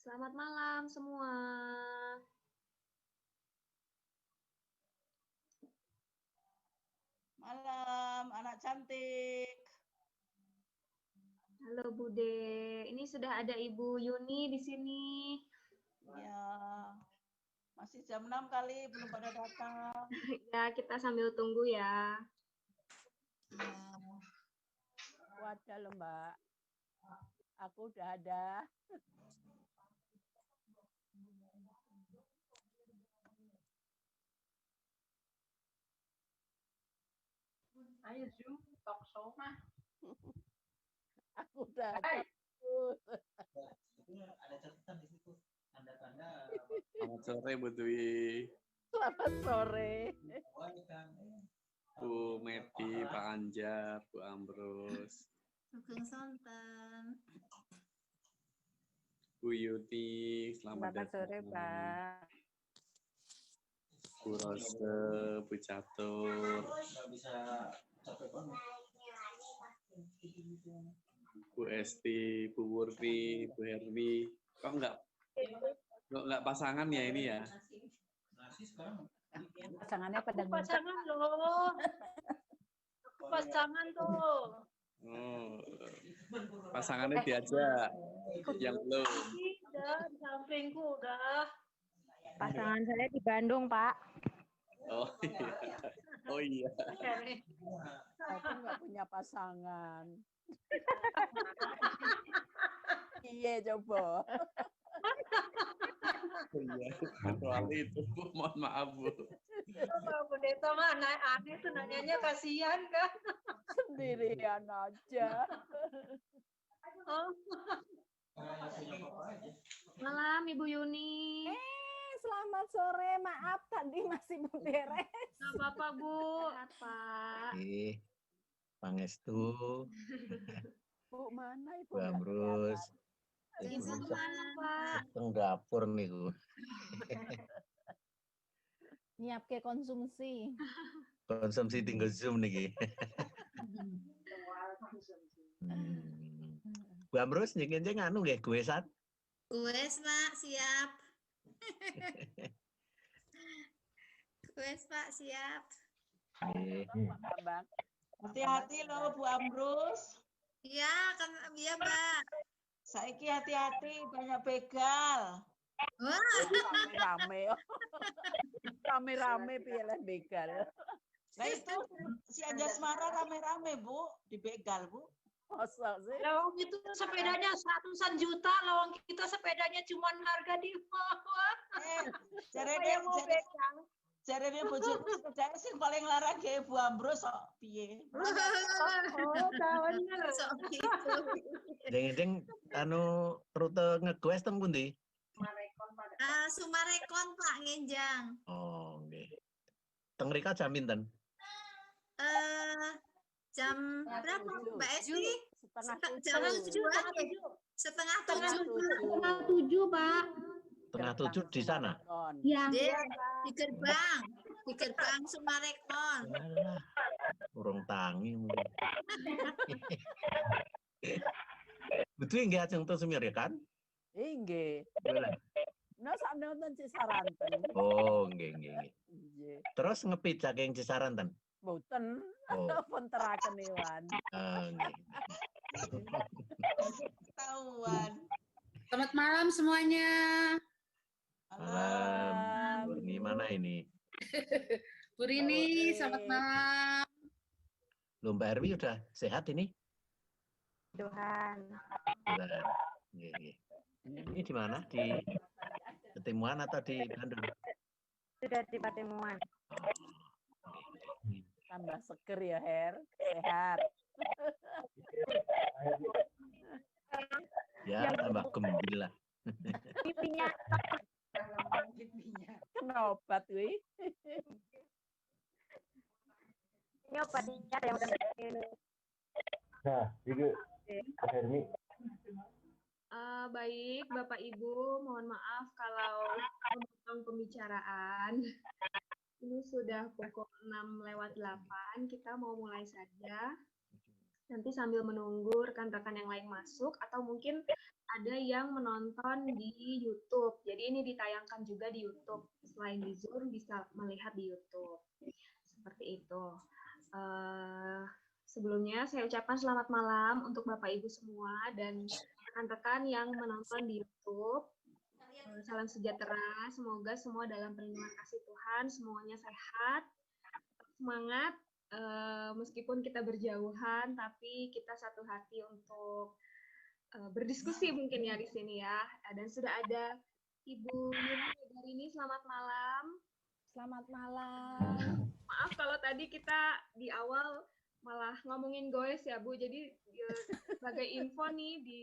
Selamat malam semua. Malam, anak cantik. Halo Bude, ini sudah ada Ibu Yuni di sini. Ya, masih jam 6 kali, belum pada datang. Ya, kita sambil tunggu ya. Wadah loh Mbak. Aku udah ada. Ayo Zoom, talk show mah. Aku udah ada. Ada catatan di situ. Tanda-tanda. Selamat sore Bu Dwi. Selamat sore. Bu Meti, Pak Anjar, Bu Ambrus. Sugeng Sonten. Bu Yuti, selamat datang. Sore Pak. Bu Rose, Bu Catur, Bisa capek banget. Bu Esti, Bu Wurni, Bu Herwi. Kok nggak pasangan ya ini ya? Nasi sekarang. Pasangannya pada Pasangan loh. Pasangan tuh. Oh, pasangannya diajak. Yang belum. Udah, di sampingku udah. Pasangan saya di Bandung, Pak. Oh iya. Oh iya. Aku nggak punya pasangan. Iya coba. Iya. Kecuali itu Bu, mohon maaf Bu. Bu Deta mah aneh tuh nanyanya kasihan kan. Sendirian aja. Oh. Malam Ibu Yuni. Selamat sore. Maaf tadi masih beres. Nggak apa-apa Bu. Sehat Pak. Pangestu, Bu mana Ibu? Bu Ambrus, Selamat malam, Pak. teng dapur nih Bu. Nyiap ke konsumsi. Konsumsi tinggal Zoom nih. Bu Ambrus nyengin anu nggih gue saat. Kues, Pak, siap. Kues, Pak, siap. Abang. Hati-hati loh Bu Ambrus. Iya, kan iya, Mbak. Saiki hati-hati, banyak begal. Wah, Rame-rame. Rame-rame pilih begal. Nah itu si Anjasmara rame-rame Bu, di begal Bu. Masa sih? Lawang itu sepedanya ratusan juta, lawang kita sepedanya cuma harga di bawah. Jarene Mau pegang. jarene bojoku sepedanya sing paling larang kayak Bu Ambrus kok piye. Oh, bener. sok gitu. Jeng anu rute ngegoes teng pundi? Sumarekon, Pak, ngenjang. Oh, nggih. Teng mrika jam pinten? Jam berapa, Mbak Esti? Setengah Jam tujuh. 7 setengah 7. Setengah 7, Pak. Setengah 7 di sana. Ya. Di gerbang Sumarekon. Alah, urung tangi mungkin. Betul nggih ajeng teng Semir ya kan? Inggih. Boleh. Nah, sak nonton Cisaranten. Oh, nggih nggih nggih. Nggih. Terus ngepit saking Cisaranten. Mboten. Oh. Pun teraken Iwan. Nggih. Ketahuan. Selamat malam semuanya. Malam. Ini mana ini? Bu Rini, selamat malam. Lomba Herwi udah sehat ini? Tuhan. Udah. Nggih, nggih. Ini di mana? Di Ketimuan atau di Bandung? Sudah di Patemuan. Tambah seger ya, Her. Sehat. Ya, tambah gembira. Pipinya. Kena obat, wi. Ini obatnya ada yang udah. Nah, itu Pak Hermi. Baik, Bapak Ibu, mohon maaf kalau memotong pembicaraan. Ini sudah pukul 6:08, kita mau mulai saja. Nanti sambil menunggu rekan-rekan yang lain masuk, atau mungkin ada yang menonton di YouTube. Jadi ini ditayangkan juga di YouTube. Selain di Zoom, bisa melihat di YouTube. Seperti itu. Sebelumnya saya ucapkan selamat malam untuk Bapak Ibu semua dan rekan-rekan yang menonton di YouTube. Salam sejahtera, semoga semua dalam perlindungan kasih Tuhan, semuanya sehat, semangat, meskipun kita berjauhan, tapi kita satu hati untuk berdiskusi mungkin ya di sini ya. Dan sudah ada Ibu Yuni dari ini, selamat malam. Selamat malam. Maaf kalau tadi kita di awal malah ngomongin goes ya Bu, jadi sebagai info nih di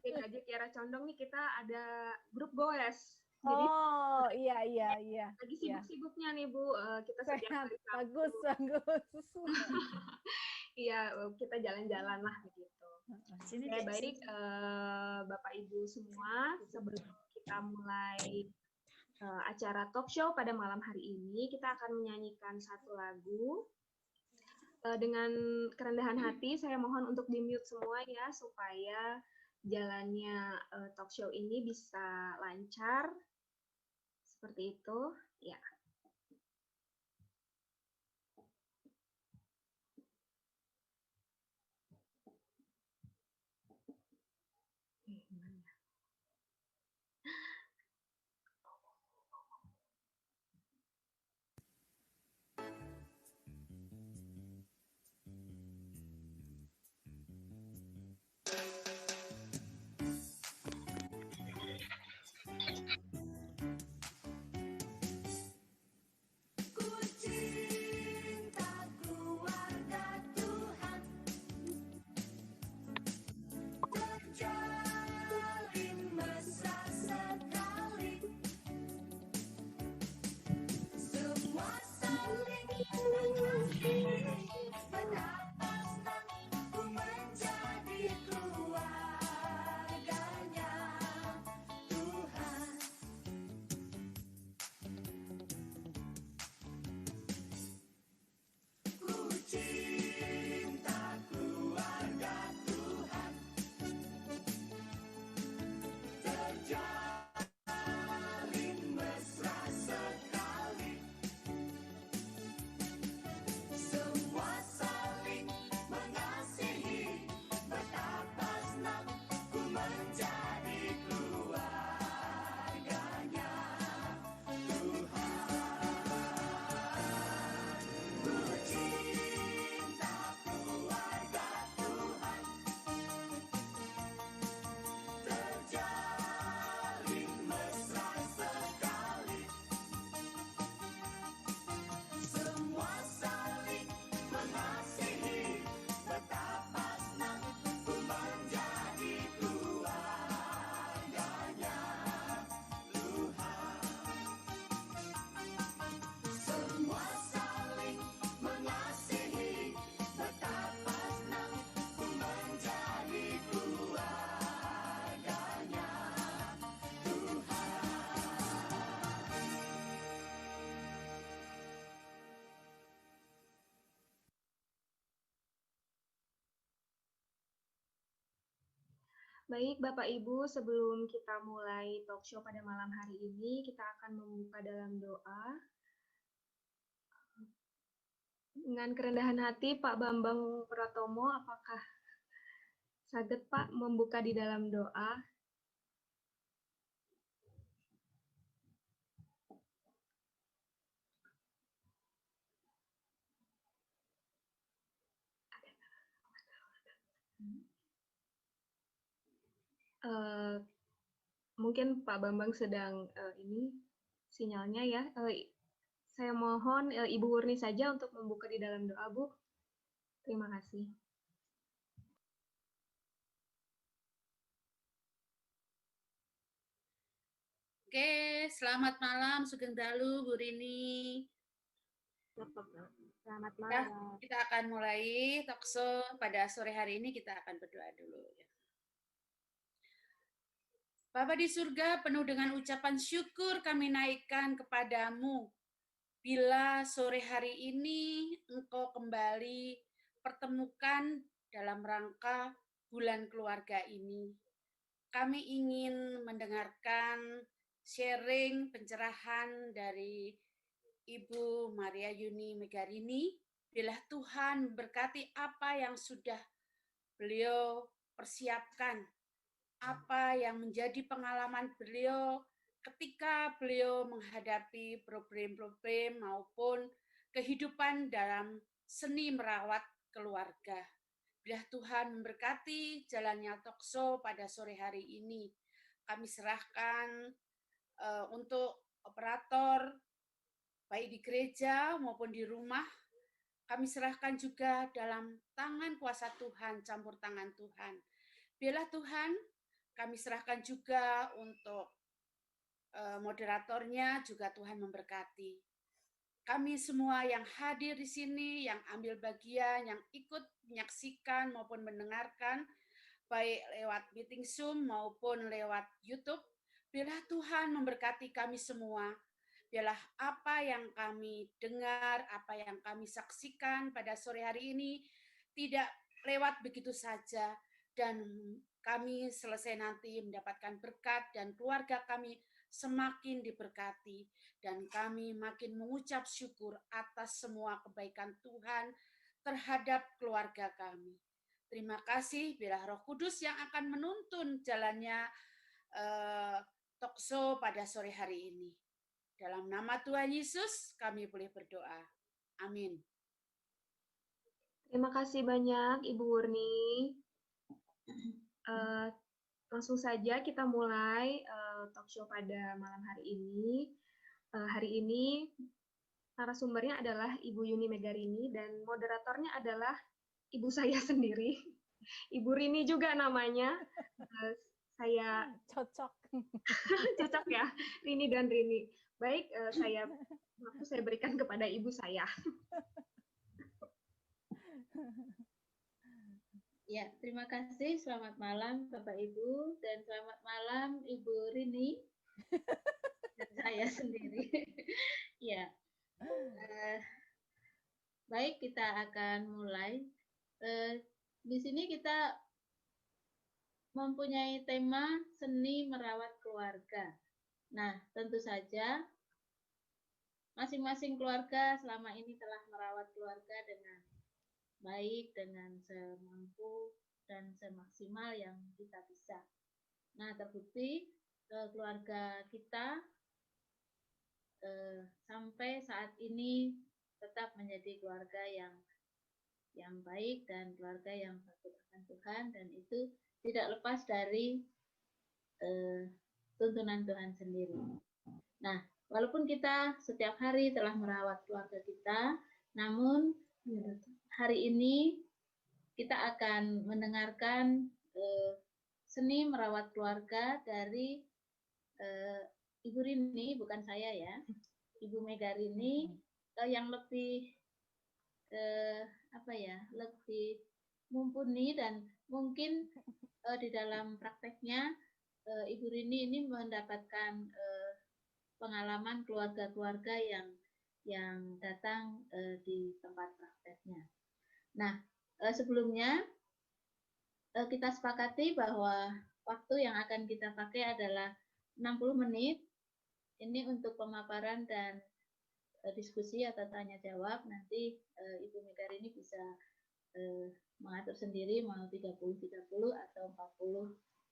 GKJ Kiara Condong nih kita ada grup goes. Jadi, oh iya. Lagi sibuk-sibuknya nih Bu, kita setiap hari Sabtu. Bagus. Iya, kita jalan-jalan lah begitu. Baik, Bapak Ibu semua, sebelum kita mulai acara talk show pada malam hari ini, kita akan menyanyikan satu lagu. Dengan kerendahan hati, saya mohon untuk di-mute semua ya, supaya jalannya talk show ini bisa lancar. Seperti itu, ya. Baik, Bapak Ibu, sebelum kita mulai talk show pada malam hari ini, kita akan membuka dalam doa. Dengan kerendahan hati, Pak Bambang Pratomo, apakah saged Pak membuka di dalam doa? Mungkin Pak Bambang sedang ini sinyalnya ya. Saya mohon Ibu Wurni saja untuk membuka di dalam doa, Bu. Terima kasih. Oke, selamat malam Sugeng Dalu, Bu Rini. Selamat malam. Kita akan mulai talk show pada sore hari ini, kita akan berdoa dulu. Bapa di surga, penuh dengan ucapan syukur kami naikkan kepadamu. Bila sore hari ini Engkau kembali pertemukan dalam rangka bulan keluarga ini. Kami ingin mendengarkan sharing pencerahan dari Ibu Maria Yuni Megarini. Biarlah Tuhan berkati apa yang sudah beliau persiapkan, apa yang menjadi pengalaman beliau ketika beliau menghadapi problem-problem maupun kehidupan dalam seni merawat keluarga. Biarlah Tuhan memberkati jalannya talkshow pada sore hari ini. Kami serahkan untuk operator, baik di gereja maupun di rumah. Kami serahkan juga dalam tangan kuasa Tuhan, campur tangan Tuhan. Biarlah Tuhan, kami serahkan juga untuk moderatornya, juga Tuhan memberkati. Kami semua yang hadir di sini, yang ambil bagian, yang ikut menyaksikan maupun mendengarkan, baik lewat meeting Zoom maupun lewat YouTube, biarlah Tuhan memberkati kami semua. Biarlah apa yang kami dengar, apa yang kami saksikan pada sore hari ini tidak lewat begitu saja, dan kami selesai nanti mendapatkan berkat dan keluarga kami semakin diberkati, dan kami makin mengucap syukur atas semua kebaikan Tuhan terhadap keluarga kami. Terima kasih, biarlah Roh Kudus yang akan menuntun jalannya talkshow pada sore hari ini. Dalam nama Tuhan Yesus, kami boleh berdoa. Amin. Terima kasih banyak, Ibu Wurni. Langsung saja kita mulai talkshow pada malam hari ini. Hari ini narasumbernya adalah Ibu Yuni Megarini dan moderatornya adalah ibu saya sendiri. Ibu Rini juga namanya. Saya cocok. Cocok ya, Rini dan Rini. Baik, waktu saya berikan kepada ibu saya. Ya, terima kasih. Selamat malam Bapak Ibu dan selamat malam Ibu Rini dan saya sendiri. Ya, baik, kita akan mulai. Di sini kita mempunyai tema seni merawat keluarga. Nah, tentu saja masing-masing keluarga selama ini telah merawat keluarga dengan baik, dengan semampu dan semaksimal yang kita bisa. Nah, terbukti keluarga kita sampai saat ini tetap menjadi keluarga yang baik dan keluarga yang takut akan Tuhan, dan itu tidak lepas dari tuntunan Tuhan sendiri. Nah, walaupun kita setiap hari telah merawat keluarga kita, namun hari ini kita akan mendengarkan seni merawat keluarga dari Ibu Rini, bukan saya ya, Ibu Megarini, yang lebih lebih mumpuni, dan mungkin di dalam prakteknya Ibu Rini ini mendapatkan pengalaman keluarga-keluarga yang datang di tempat prakteknya. Nah, sebelumnya kita sepakati bahwa waktu yang akan kita pakai adalah 60 menit. Ini untuk pemaparan dan diskusi atau tanya jawab. Nanti Ibu Megarini bisa mengatur sendiri mau 30-30 atau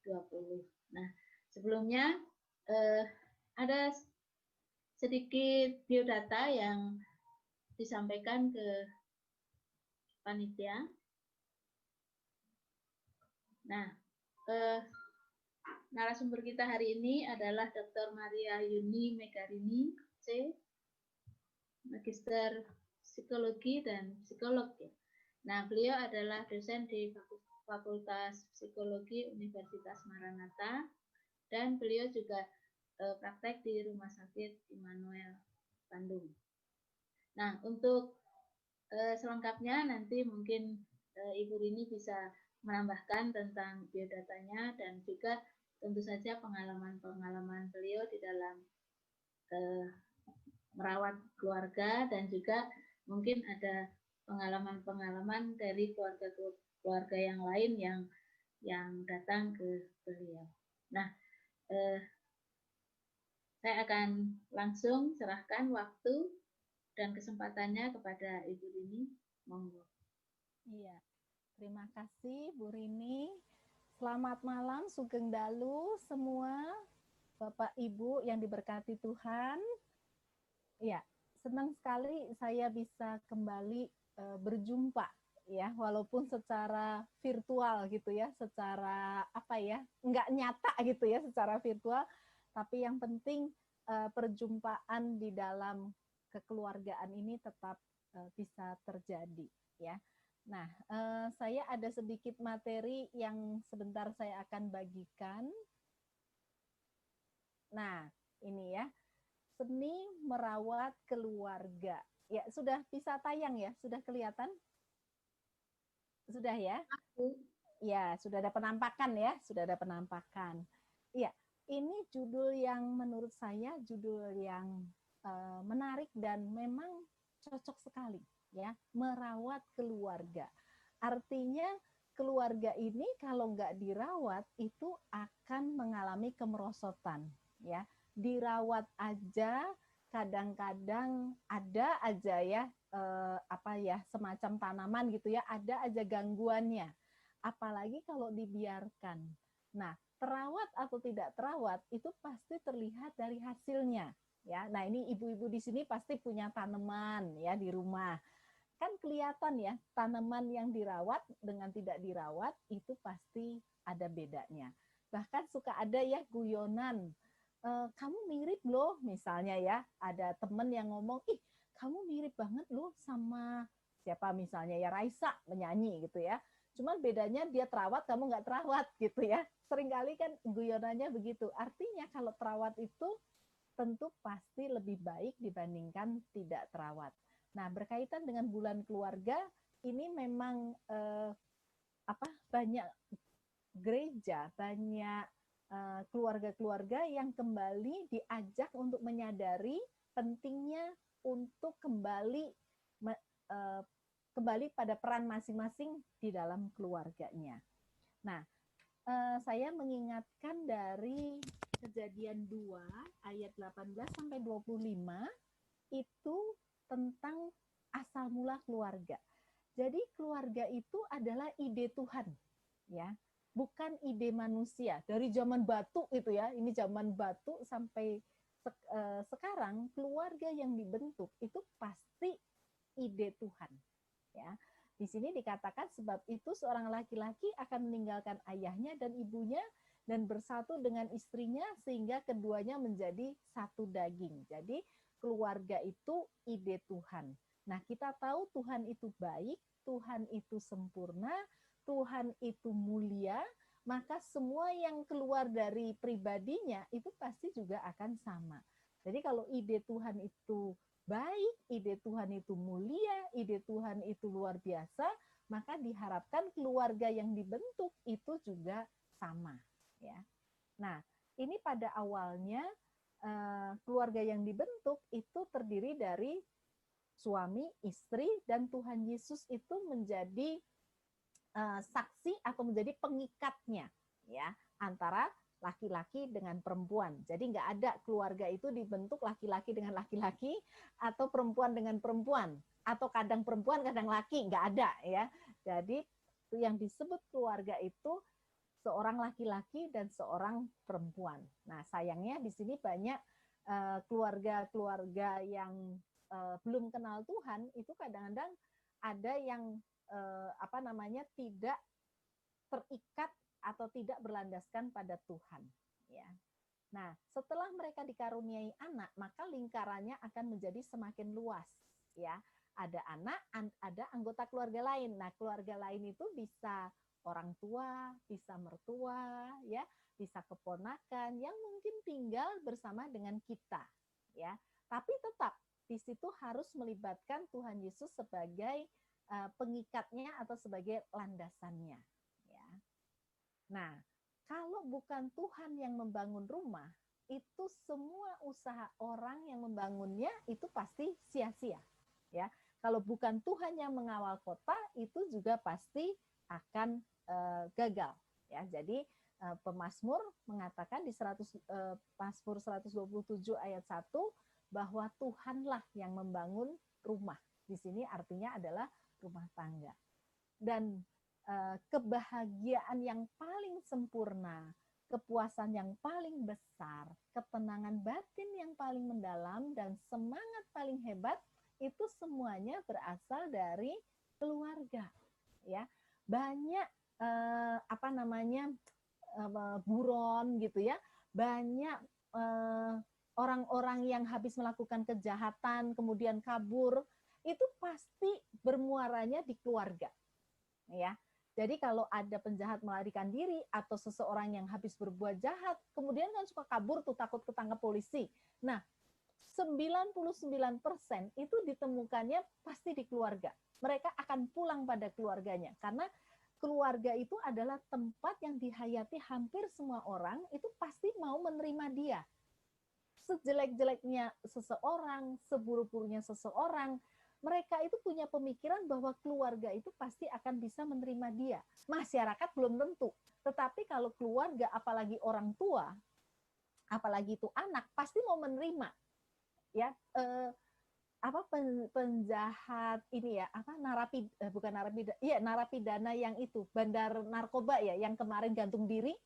40-20. Nah, sebelumnya ada sedikit biodata yang disampaikan ke panitia. Nah, narasumber kita hari ini adalah Dr. Maria Yuni Megarini, C, Magister Psikologi dan Psikolog. Nah, beliau adalah dosen di Fakultas Psikologi Universitas Maranatha, dan beliau juga praktek di Rumah Sakit Immanuel Bandung. Nah, untuk selengkapnya nanti mungkin Ibu Rini bisa menambahkan tentang biodatanya dan juga tentu saja pengalaman-pengalaman beliau di dalam merawat keluarga, dan juga mungkin ada pengalaman-pengalaman dari keluarga yang lain yang datang ke beliau. Nah, saya akan langsung serahkan waktu dan kesempatannya kepada Ibu Rini. Monggo. Iya, terima kasih Bu Rini. Selamat malam, Sugeng Dalu semua Bapak Ibu yang diberkati Tuhan. Ya, senang sekali saya bisa kembali berjumpa ya, walaupun secara virtual gitu ya, secara apa ya, nggak nyata gitu ya, secara virtual. Tapi yang penting perjumpaan di dalam kekeluargaan ini tetap bisa terjadi ya. Nah, saya ada sedikit materi yang sebentar saya akan bagikan. Nah, ini ya, seni merawat keluarga. Ya, sudah bisa tayang ya? Sudah kelihatan? Sudah ya? Ya, sudah ada penampakan ya? Sudah ada penampakan. Iya, ini judul yang menurut saya judul yang menarik dan memang cocok sekali ya, merawat keluarga. Artinya keluarga ini kalau nggak dirawat itu akan mengalami kemerosotan ya. Dirawat aja kadang-kadang ada aja ya apa ya, semacam tanaman gitu ya, ada aja gangguannya. Apalagi kalau dibiarkan. Nah, terawat atau tidak terawat itu pasti terlihat dari hasilnya ya. Nah, ini ibu-ibu di sini pasti punya tanaman ya di rumah. Kan kelihatan ya, tanaman yang dirawat dengan tidak dirawat itu pasti ada bedanya. Bahkan suka ada ya guyonan, kamu mirip loh misalnya ya, ada temen yang ngomong, ih kamu mirip banget loh sama siapa misalnya ya, Raisa menyanyi gitu ya. Cuman bedanya dia terawat, kamu nggak terawat gitu ya. Seringkali kan guyonannya begitu. Artinya kalau terawat itu tentu pasti lebih baik dibandingkan tidak terawat. Nah, berkaitan dengan bulan keluarga, ini memang banyak gereja, banyak keluarga-keluarga yang kembali diajak untuk menyadari pentingnya untuk kembali pada peran masing-masing di dalam keluarganya. Nah, saya mengingatkan dari Kejadian 2 ayat 18 sampai 25 itu tentang asal mula keluarga. Jadi keluarga itu adalah ide Tuhan, ya, bukan ide manusia. Dari zaman batu itu ya, ini zaman batu sampai sekarang keluarga yang dibentuk itu pasti ide Tuhan, ya. Di sini dikatakan sebab itu seorang laki-laki akan meninggalkan ayahnya dan ibunya dan bersatu dengan istrinya sehingga keduanya menjadi satu daging. Jadi keluarga itu ide Tuhan. Nah, kita tahu Tuhan itu baik, Tuhan itu sempurna, Tuhan itu mulia, maka semua yang keluar dari pribadinya itu pasti juga akan sama. Jadi kalau ide Tuhan itu baik, ide Tuhan itu mulia, ide Tuhan itu luar biasa, maka diharapkan keluarga yang dibentuk itu juga sama. Ya. Nah, ini pada awalnya keluarga yang dibentuk itu terdiri dari suami, istri, dan Tuhan Yesus itu menjadi saksi atau menjadi pengikatnya ya antara laki-laki dengan perempuan. Jadi nggak ada keluarga itu dibentuk laki-laki dengan laki-laki atau perempuan dengan perempuan atau kadang perempuan kadang laki, nggak ada ya. Jadi yang disebut keluarga itu seorang laki-laki dan seorang perempuan. Nah, sayangnya di sini banyak keluarga-keluarga yang belum kenal Tuhan itu kadang-kadang ada yang tidak terikat atau tidak berlandaskan pada Tuhan. Ya. Nah, setelah mereka dikaruniai anak, maka lingkarannya akan menjadi semakin luas. Ya, ada anak, ada anggota keluarga lain. Nah, keluarga lain itu bisa orang tua, bisa mertua, ya, bisa keponakan yang mungkin tinggal bersama dengan kita, ya. Tapi tetap di situ harus melibatkan Tuhan Yesus sebagai pengikatnya atau sebagai landasannya, ya. Nah, kalau bukan Tuhan yang membangun rumah, itu semua usaha orang yang membangunnya itu pasti sia-sia, ya. Kalau bukan Tuhan yang mengawal kota, itu juga pasti akan gagal. Ya, jadi pemazmur mengatakan di Mazmur 127 ayat 1 bahwa Tuhanlah yang membangun rumah. Di sini artinya adalah rumah tangga. Dan kebahagiaan yang paling sempurna, kepuasan yang paling besar, ketenangan batin yang paling mendalam, dan semangat paling hebat, itu semuanya berasal dari keluarga. Ya, banyak buron gitu ya, banyak orang-orang yang habis melakukan kejahatan kemudian kabur, itu pasti bermuaranya di keluarga. Ya, jadi kalau ada penjahat melarikan diri atau seseorang yang habis berbuat jahat, kemudian kan suka kabur tuh, takut ketangkap polisi. Nah, 99% itu ditemukannya pasti di keluarga. Mereka akan pulang pada keluarganya, karena keluarga itu adalah tempat yang dihayati hampir semua orang, itu pasti mau menerima dia. Sejelek-jeleknya seseorang, seburuk-buruknya seseorang, mereka itu punya pemikiran bahwa keluarga itu pasti akan bisa menerima dia. Masyarakat belum tentu. Tetapi kalau keluarga, apalagi orang tua, apalagi itu anak, pasti mau menerima. Ya, penjahat ini ya, narapidana yang itu, bandar narkoba ya, yang kemarin gantung diri,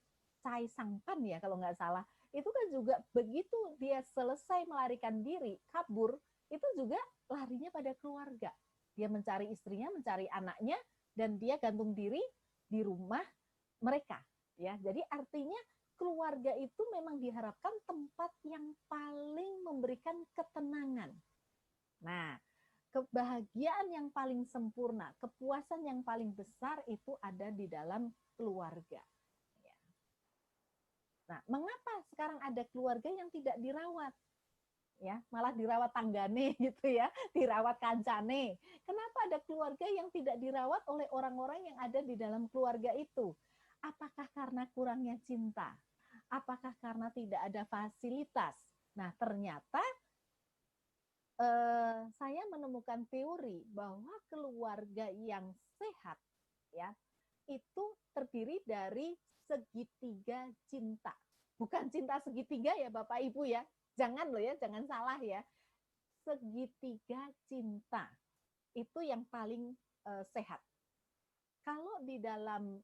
Chai Sang-pan ya kalau nggak salah, itu kan juga begitu dia selesai melarikan diri, kabur, itu juga larinya pada keluarga. Dia mencari istrinya, mencari anaknya, dan dia gantung diri di rumah mereka. Ya, jadi artinya keluarga itu memang diharapkan tempat yang paling memberikan ketenangan. Nah, kebahagiaan yang paling sempurna, kepuasan yang paling besar itu ada di dalam keluarga. Nah, mengapa sekarang ada keluarga yang tidak dirawat? Ya, malah dirawat tanggane gitu ya, dirawat kancane. Kenapa ada keluarga yang tidak dirawat oleh orang-orang yang ada di dalam keluarga itu? Apakah karena kurangnya cinta? Apakah karena tidak ada fasilitas? Nah, ternyata saya menemukan teori bahwa keluarga yang sehat ya itu terdiri dari segitiga cinta. Bukan cinta segitiga ya Bapak Ibu ya. Jangan loh ya, jangan salah ya. Segitiga cinta itu yang paling sehat. Kalau di dalam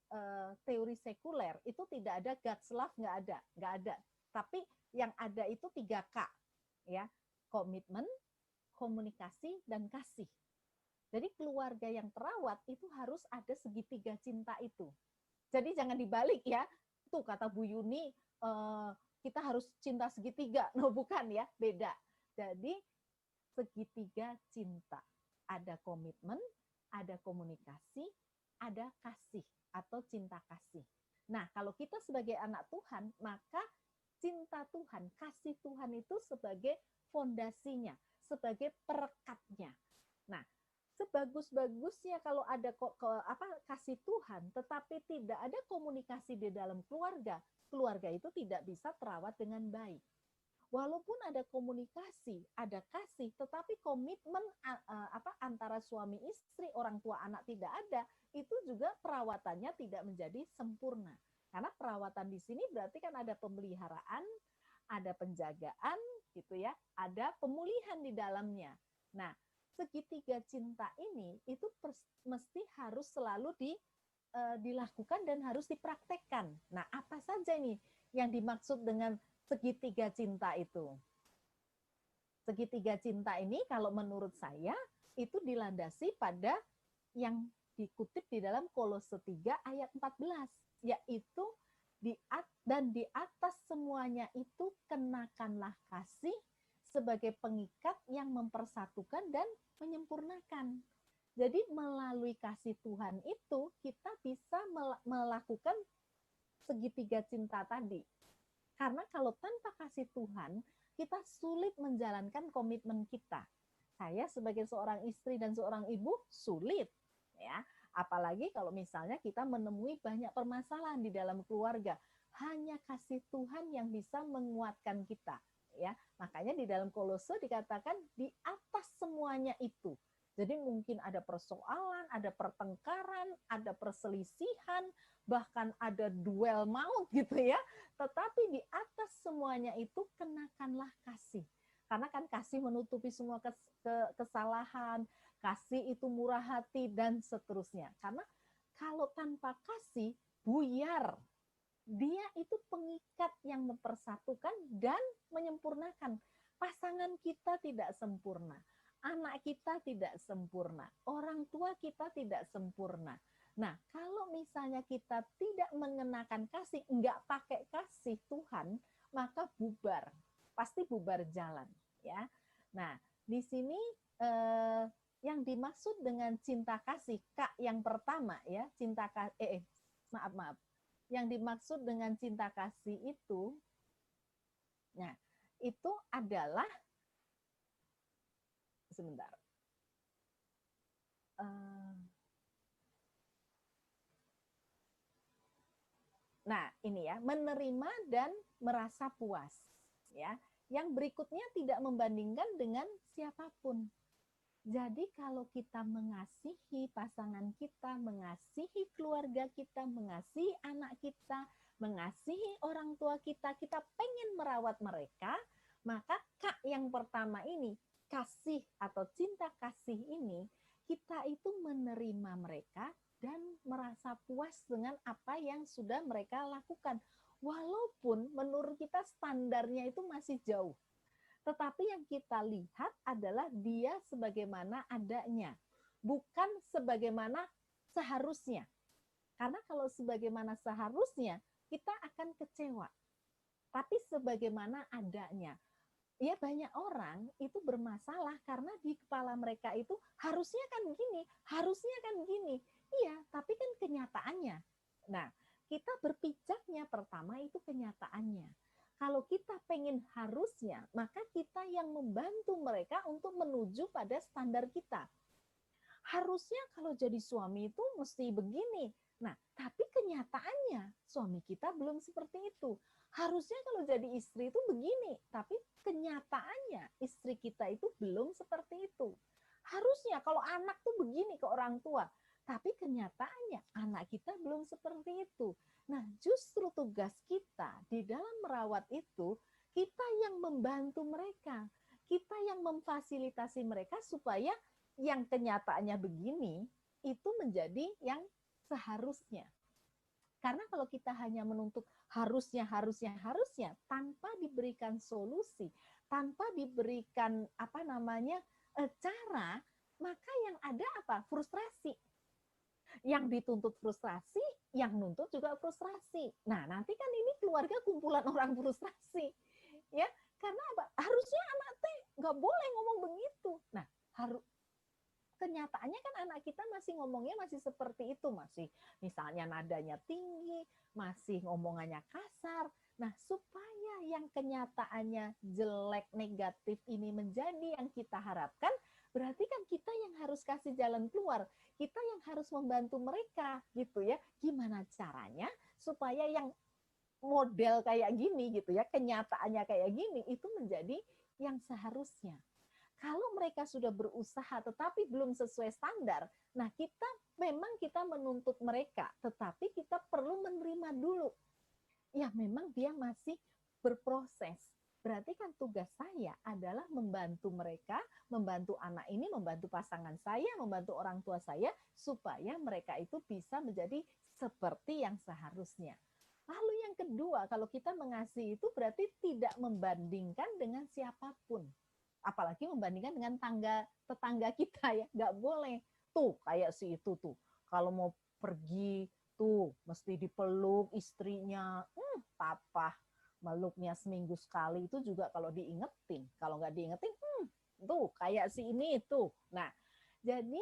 teori sekuler itu tidak ada God's love, nggak ada. Tapi yang ada itu 3K ya, komitmen, komunikasi, dan kasih. Jadi keluarga yang terawat itu harus ada segitiga cinta itu. Jadi jangan dibalik ya. Tuh kata Bu Yuni, kita harus cinta segitiga. No, bukan ya, beda. Jadi segitiga cinta. Ada komitmen, ada komunikasi, ada kasih atau cinta kasih. Nah, kalau kita sebagai anak Tuhan, maka cinta Tuhan, kasih Tuhan itu sebagai fondasinya, sebagai perekatnya. Nah, sebagus-bagusnya kalau ada kasih Tuhan, tetapi tidak ada komunikasi di dalam keluarga, keluarga itu tidak bisa terawat dengan baik. Walaupun ada komunikasi, ada kasih, tetapi komitmen antara suami istri, orang tua anak tidak ada, itu juga perawatannya tidak menjadi sempurna. Karena perawatan di sini berarti kan ada pemeliharaan, ada penjagaan, gitu ya, ada pemulihan di dalamnya. Nah, segitiga cinta ini itu mesti harus selalu dilakukan dan harus dipraktekkan. Nah, apa saja nih yang dimaksud dengan segitiga cinta itu? Segitiga cinta ini kalau menurut saya itu dilandasi pada yang dikutip di dalam Kolose 3 ayat 14, yaitu di atas semuanya itu kenakanlah kasih sebagai pengikat yang mempersatukan dan menyempurnakan. Jadi melalui kasih Tuhan itu kita bisa melakukan segitiga cinta tadi. Karena kalau tanpa kasih Tuhan, kita sulit menjalankan komitmen kita. Saya sebagai seorang istri dan seorang ibu sulit, ya. Apalagi kalau misalnya kita menemui banyak permasalahan di dalam keluarga, hanya kasih Tuhan yang bisa menguatkan kita, ya. Makanya di dalam Kolose dikatakan di atas semuanya itu. Jadi mungkin ada persoalan, ada pertengkaran, ada perselisihan, bahkan ada duel maut gitu ya. Tetapi di atas semuanya itu kenakanlah kasih. Karena kan kasih menutupi semua kesalahan, kasih itu murah hati, dan seterusnya. Karena kalau tanpa kasih, buyar. Dia itu pengikat yang mempersatukan dan menyempurnakan. Pasangan kita tidak sempurna. Anak kita tidak sempurna. Orang tua kita tidak sempurna. Nah, kalau misalnya kita tidak mengenakan kasih, enggak pakai kasih Tuhan, maka bubar. Pasti bubar jalan. Ya. Nah, di sini yang dimaksud dengan cinta kasih, Kak, yang pertama ya, cinta kasih, maaf. Yang dimaksud dengan cinta kasih itu, nah, itu adalah, sebentar. Nah, ini ya, menerima dan merasa puas. Ya, yang berikutnya tidak membandingkan dengan siapapun. Jadi kalau kita mengasihi pasangan kita, mengasihi keluarga kita, mengasihi anak kita, mengasihi orang tua kita, kita pengen merawat mereka, maka Kak yang pertama ini, kasih atau cinta kasih ini, kita itu menerima mereka dan merasa puas dengan apa yang sudah mereka lakukan. Walaupun menurut kita standarnya itu masih jauh. Tetapi yang kita lihat adalah dia sebagaimana adanya, bukan sebagaimana seharusnya. Karena kalau sebagaimana seharusnya, kita akan kecewa. Tapi sebagaimana adanya. Ya, banyak orang itu bermasalah karena di kepala mereka itu harusnya kan gini, harusnya kan gini. Iya, tapi kan kenyataannya. Nah, kita berpijaknya pertama itu kenyataannya. Kalau kita pengen harusnya, maka kita yang membantu mereka untuk menuju pada standar kita. Harusnya kalau jadi suami itu mesti begini. Nah, tapi kenyataannya suami kita belum seperti itu. Harusnya kalau jadi istri itu begini, tapi kenyataannya istri kita itu belum seperti itu. Harusnya kalau anak tuh begini ke orang tua, tapi kenyataannya anak kita belum seperti itu. Nah, justru tugas kita di dalam merawat itu, kita yang membantu mereka. Kita yang memfasilitasi mereka supaya yang kenyataannya begini, itu menjadi yang seharusnya. Karena kalau kita hanya menuntut harusnya, tanpa diberikan solusi, tanpa diberikan cara, maka yang ada apa? Frustrasi. Yang dituntut frustrasi, yang nuntut juga frustrasi. Nah, nanti kan ini keluarga kumpulan orang frustrasi. Ya, karena apa? Harusnya anak teh nggak boleh ngomong begitu. Nah, kenyataannya kan anak kita masih ngomongnya masih seperti itu, masih misalnya nadanya tinggi, masih ngomongannya kasar. Nah, supaya yang kenyataannya jelek, negatif ini menjadi yang kita harapkan, berarti kan kita yang harus kasih jalan keluar. Kita yang harus membantu mereka, gitu ya. Gimana caranya supaya yang model kayak gini, gitu ya, kenyataannya kayak gini, itu menjadi yang seharusnya. Kalau mereka sudah berusaha tetapi belum sesuai standar, nah kita menuntut mereka, tetapi kita perlu menerima dulu. Ya memang dia masih berproses. Berarti kan tugas saya adalah membantu mereka, membantu anak ini, membantu pasangan saya, membantu orang tua saya, supaya mereka itu bisa menjadi seperti yang seharusnya. Lalu yang kedua, kalau kita mengasihi itu berarti tidak membandingkan dengan siapapun. Apalagi membandingkan dengan tetangga kita ya, nggak boleh. Tuh kayak si itu tuh, kalau mau pergi tuh mesti dipeluk istrinya, papa meluknya seminggu sekali itu juga kalau diingetin. Kalau nggak diingetin, tuh kayak si ini tuh. Nah, jadi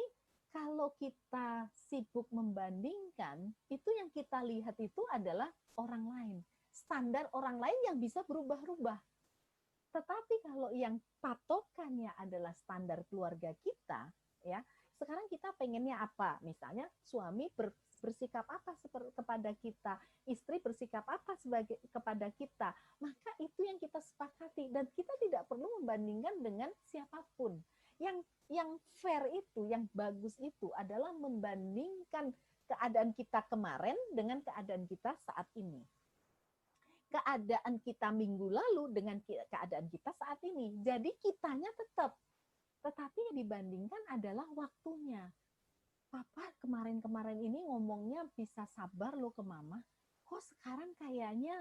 kalau kita sibuk membandingkan, itu yang kita lihat itu adalah orang lain. Standar orang lain yang bisa berubah-ubah. Tetapi kalau yang patokannya adalah standar keluarga kita, ya sekarang kita pengennya apa? Misalnya suami bersikap apa kepada kita, istri bersikap apa kepada kita, maka itu yang kita sepakati dan kita tidak perlu membandingkan dengan siapapun. yang fair itu, yang bagus itu adalah membandingkan keadaan kita kemarin dengan keadaan kita saat ini. Keadaan kita minggu lalu dengan keadaan kita saat ini. Jadi kitanya tetap. Tetapi yang dibandingkan adalah waktunya. Papa kemarin-kemarin ini ngomongnya bisa sabar loh ke mama. Kok sekarang kayaknya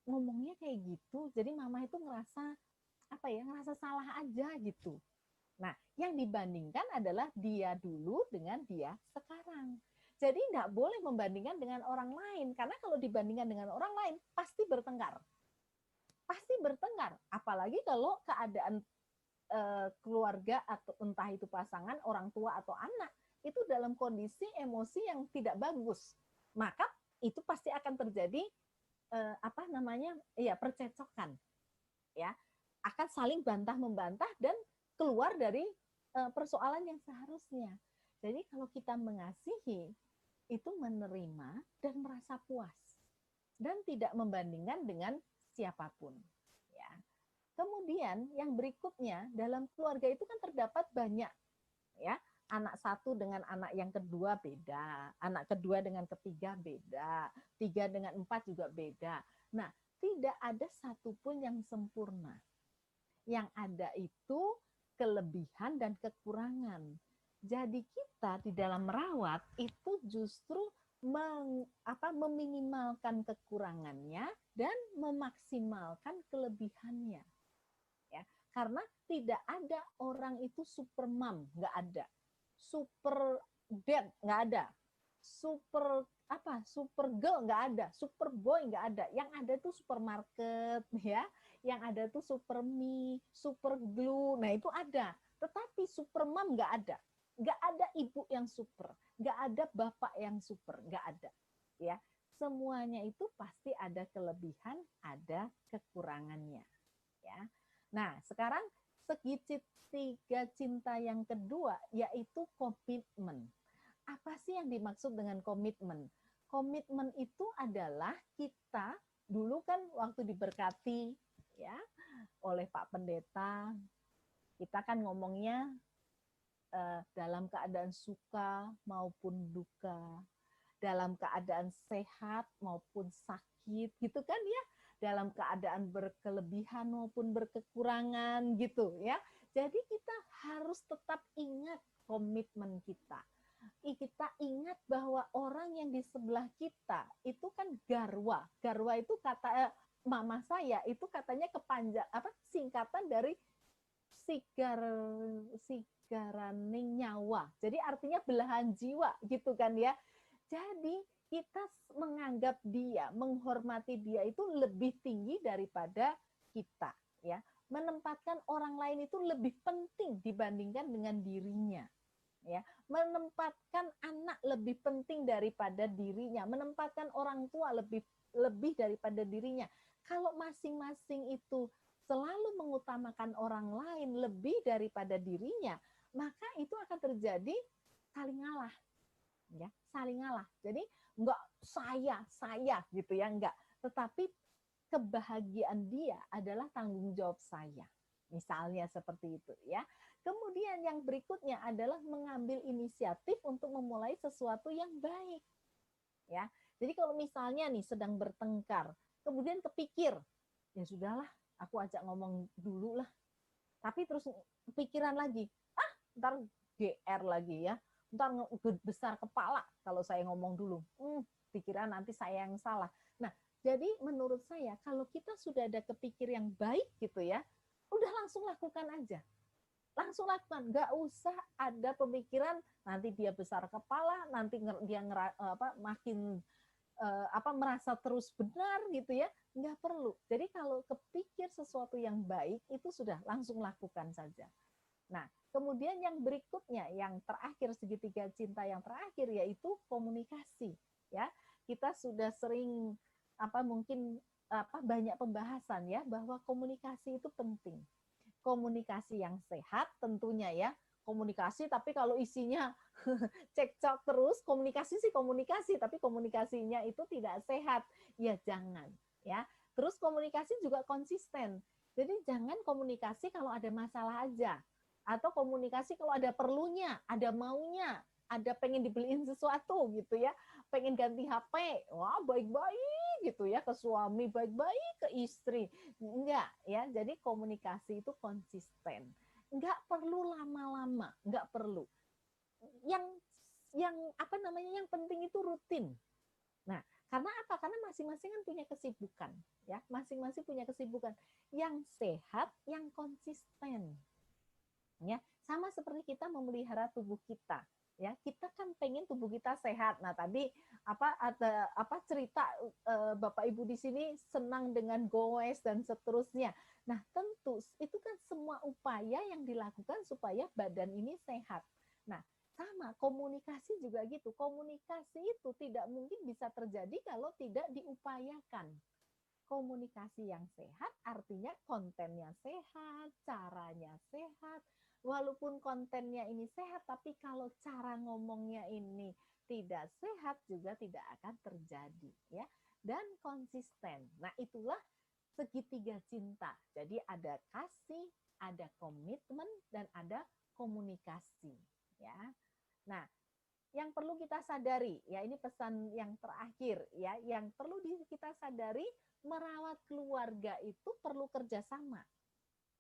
ngomongnya kayak gitu. Jadi mama itu ngerasa ngerasa salah aja gitu. Nah, yang dibandingkan adalah dia dulu dengan dia sekarang. Jadi tidak boleh membandingkan dengan orang lain. Karena kalau dibandingkan dengan orang lain, pasti bertengkar. Pasti bertengkar. Apalagi kalau keadaan keluarga atau entah itu pasangan, orang tua atau anak, itu dalam kondisi emosi yang tidak bagus. Maka itu pasti akan terjadi percecokan. Ya, akan saling bantah-membantah dan keluar dari persoalan yang seharusnya. Jadi kalau kita mengasihi, itu menerima dan merasa puas. Dan tidak membandingkan dengan siapapun. Ya. Kemudian yang berikutnya, dalam keluarga itu kan terdapat banyak. Ya, anak satu dengan anak yang kedua beda. Anak kedua dengan ketiga beda. 3 dengan 4 juga beda. Nah, tidak ada satupun yang sempurna. Yang ada itu kelebihan dan kekurangan. Jadi kita di dalam merawat itu justru meminimalkan kekurangannya dan memaksimalkan kelebihannya. Ya, karena tidak ada orang itu super mom, nggak ada. Super dad, nggak ada. Super girl nggak ada, super boy nggak ada. Yang ada tuh supermarket, ya. Yang ada tuh super me, super glue. Nah itu ada. Tetapi super mom nggak ada. Nggak ada ibu yang super, nggak ada bapak yang super, nggak ada. Ya, semuanya itu pasti ada kelebihan, ada kekurangannya. Ya. Nah, sekarang segitiga cinta yang kedua yaitu komitmen. Apa sih yang dimaksud dengan komitmen? Komitmen itu adalah kita dulu kan waktu diberkati ya oleh Pak Pendeta, kita kan ngomongnya dalam keadaan suka maupun duka, dalam keadaan sehat maupun sakit, gitu kan ya, dalam keadaan berkelebihan maupun berkekurangan, gitu ya. Jadi kita harus tetap ingat komitmen kita. Kita ingat bahwa orang yang di sebelah kita itu kan garwa. Garwa itu kata mama saya itu katanya singkatan dari sigaraning nyawa. Jadi artinya belahan jiwa gitu kan ya. Jadi kita menganggap dia, menghormati dia itu lebih tinggi daripada kita ya. Menempatkan orang lain itu lebih penting dibandingkan dengan dirinya. Ya, menempatkan anak lebih penting daripada dirinya, menempatkan orang tua lebih daripada dirinya. Kalau masing-masing itu selalu mengutamakan orang lain lebih daripada dirinya, maka itu akan terjadi saling ngalah. Ya, saling ngalah. Jadi enggak saya gitu ya, enggak. Tetapi kebahagiaan dia adalah tanggung jawab saya. Misalnya seperti itu ya. Kemudian yang berikutnya adalah mengambil inisiatif untuk memulai sesuatu yang baik. Ya. Jadi kalau misalnya nih sedang bertengkar, kemudian kepikir, ya sudahlah, aku ajak ngomong dulu lah. Tapi terus pikiran lagi, ntar GR lagi ya, ntar besar kepala kalau saya ngomong dulu. Pikiran nanti saya yang salah. Nah, jadi menurut saya kalau kita sudah ada kepikir yang baik gitu ya, udah langsung lakukan aja. Langsung lakukan, nggak usah ada pemikiran nanti dia besar kepala, nanti dia makin merasa terus benar gitu ya, nggak perlu. Jadi kalau kepikir sesuatu yang baik itu sudah langsung lakukan saja. Nah, kemudian yang berikutnya, yang terakhir segitiga cinta yang terakhir yaitu komunikasi. Ya, kita sudah sering banyak pembahasan ya bahwa komunikasi itu penting. Komunikasi yang sehat tentunya ya. Komunikasi tapi kalau isinya cekcok terus, komunikasi sih komunikasi tapi komunikasinya itu tidak sehat, ya jangan ya. Terus komunikasi juga konsisten. Jadi jangan komunikasi kalau ada masalah aja. Atau komunikasi kalau ada perlunya, ada maunya, ada pengen dibeliin sesuatu gitu ya, pengen ganti HP, wah baik-baik gitu ya ke suami, baik-baik ke istri. Enggak ya, jadi komunikasi itu konsisten. Enggak perlu lama-lama, enggak perlu. Yang apa namanya, yang penting itu rutin. Nah, karena apa? Karena masing-masing kan punya kesibukan, ya. Masing-masing punya kesibukan. Yang sehat, yang konsisten. Ya, sama seperti kita memelihara tubuh kita. Ya, kita kan pengen tubuh kita sehat. Nah, tadi ada cerita Bapak Ibu di sini senang dengan goes dan seterusnya. Nah, tentu itu kan semua upaya yang dilakukan supaya badan ini sehat. Nah, sama komunikasi juga gitu. Komunikasi itu tidak mungkin bisa terjadi kalau tidak diupayakan. Komunikasi yang sehat artinya kontennya sehat, caranya sehat. Walaupun kontennya ini sehat, tapi kalau cara ngomongnya ini tidak sehat juga tidak akan terjadi, ya. Dan konsisten. Nah, itulah segitiga cinta. Jadi ada kasih, ada komitmen, dan ada komunikasi, ya. Nah, yang perlu kita sadari, ya ini pesan yang terakhir, ya, yang perlu kita sadari, merawat keluarga itu perlu kerjasama.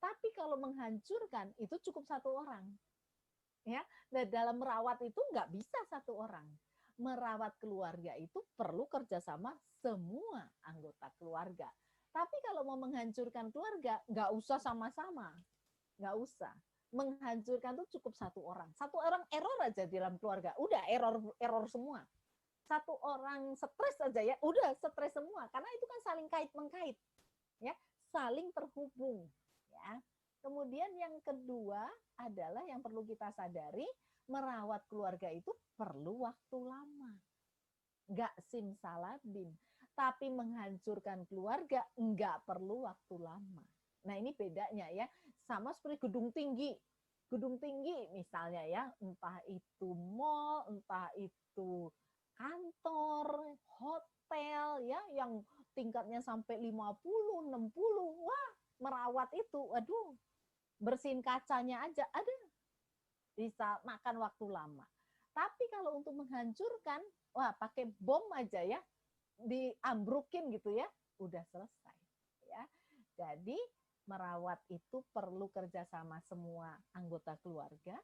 Tapi kalau menghancurkan itu cukup satu orang, ya. Dan dalam merawat itu nggak bisa satu orang. Merawat keluarga itu perlu kerjasama semua anggota keluarga. Tapi kalau mau menghancurkan keluarga, nggak usah sama-sama, nggak usah. Menghancurkan itu cukup satu orang. Satu orang error aja di dalam keluarga, udah error semua. Satu orang stres aja ya, udah stres semua. Karena itu kan saling kait-mengkait, ya, saling terhubung. Ya. Kemudian yang kedua adalah yang perlu kita sadari, merawat keluarga itu perlu waktu lama. Nggak simsalabim. Tapi menghancurkan keluarga nggak perlu waktu lama. Nah ini bedanya ya. Sama seperti gedung tinggi. Gedung tinggi misalnya ya, entah itu mall, entah itu kantor, hotel ya, yang tingkatnya sampai 50, 60, wah merawat itu, aduh, bersihin kacanya aja, ada bisa makan waktu lama. Tapi kalau untuk menghancurkan, wah pakai bom aja ya, diambrukin gitu ya, udah selesai. Ya, jadi merawat itu perlu kerjasama semua anggota keluarga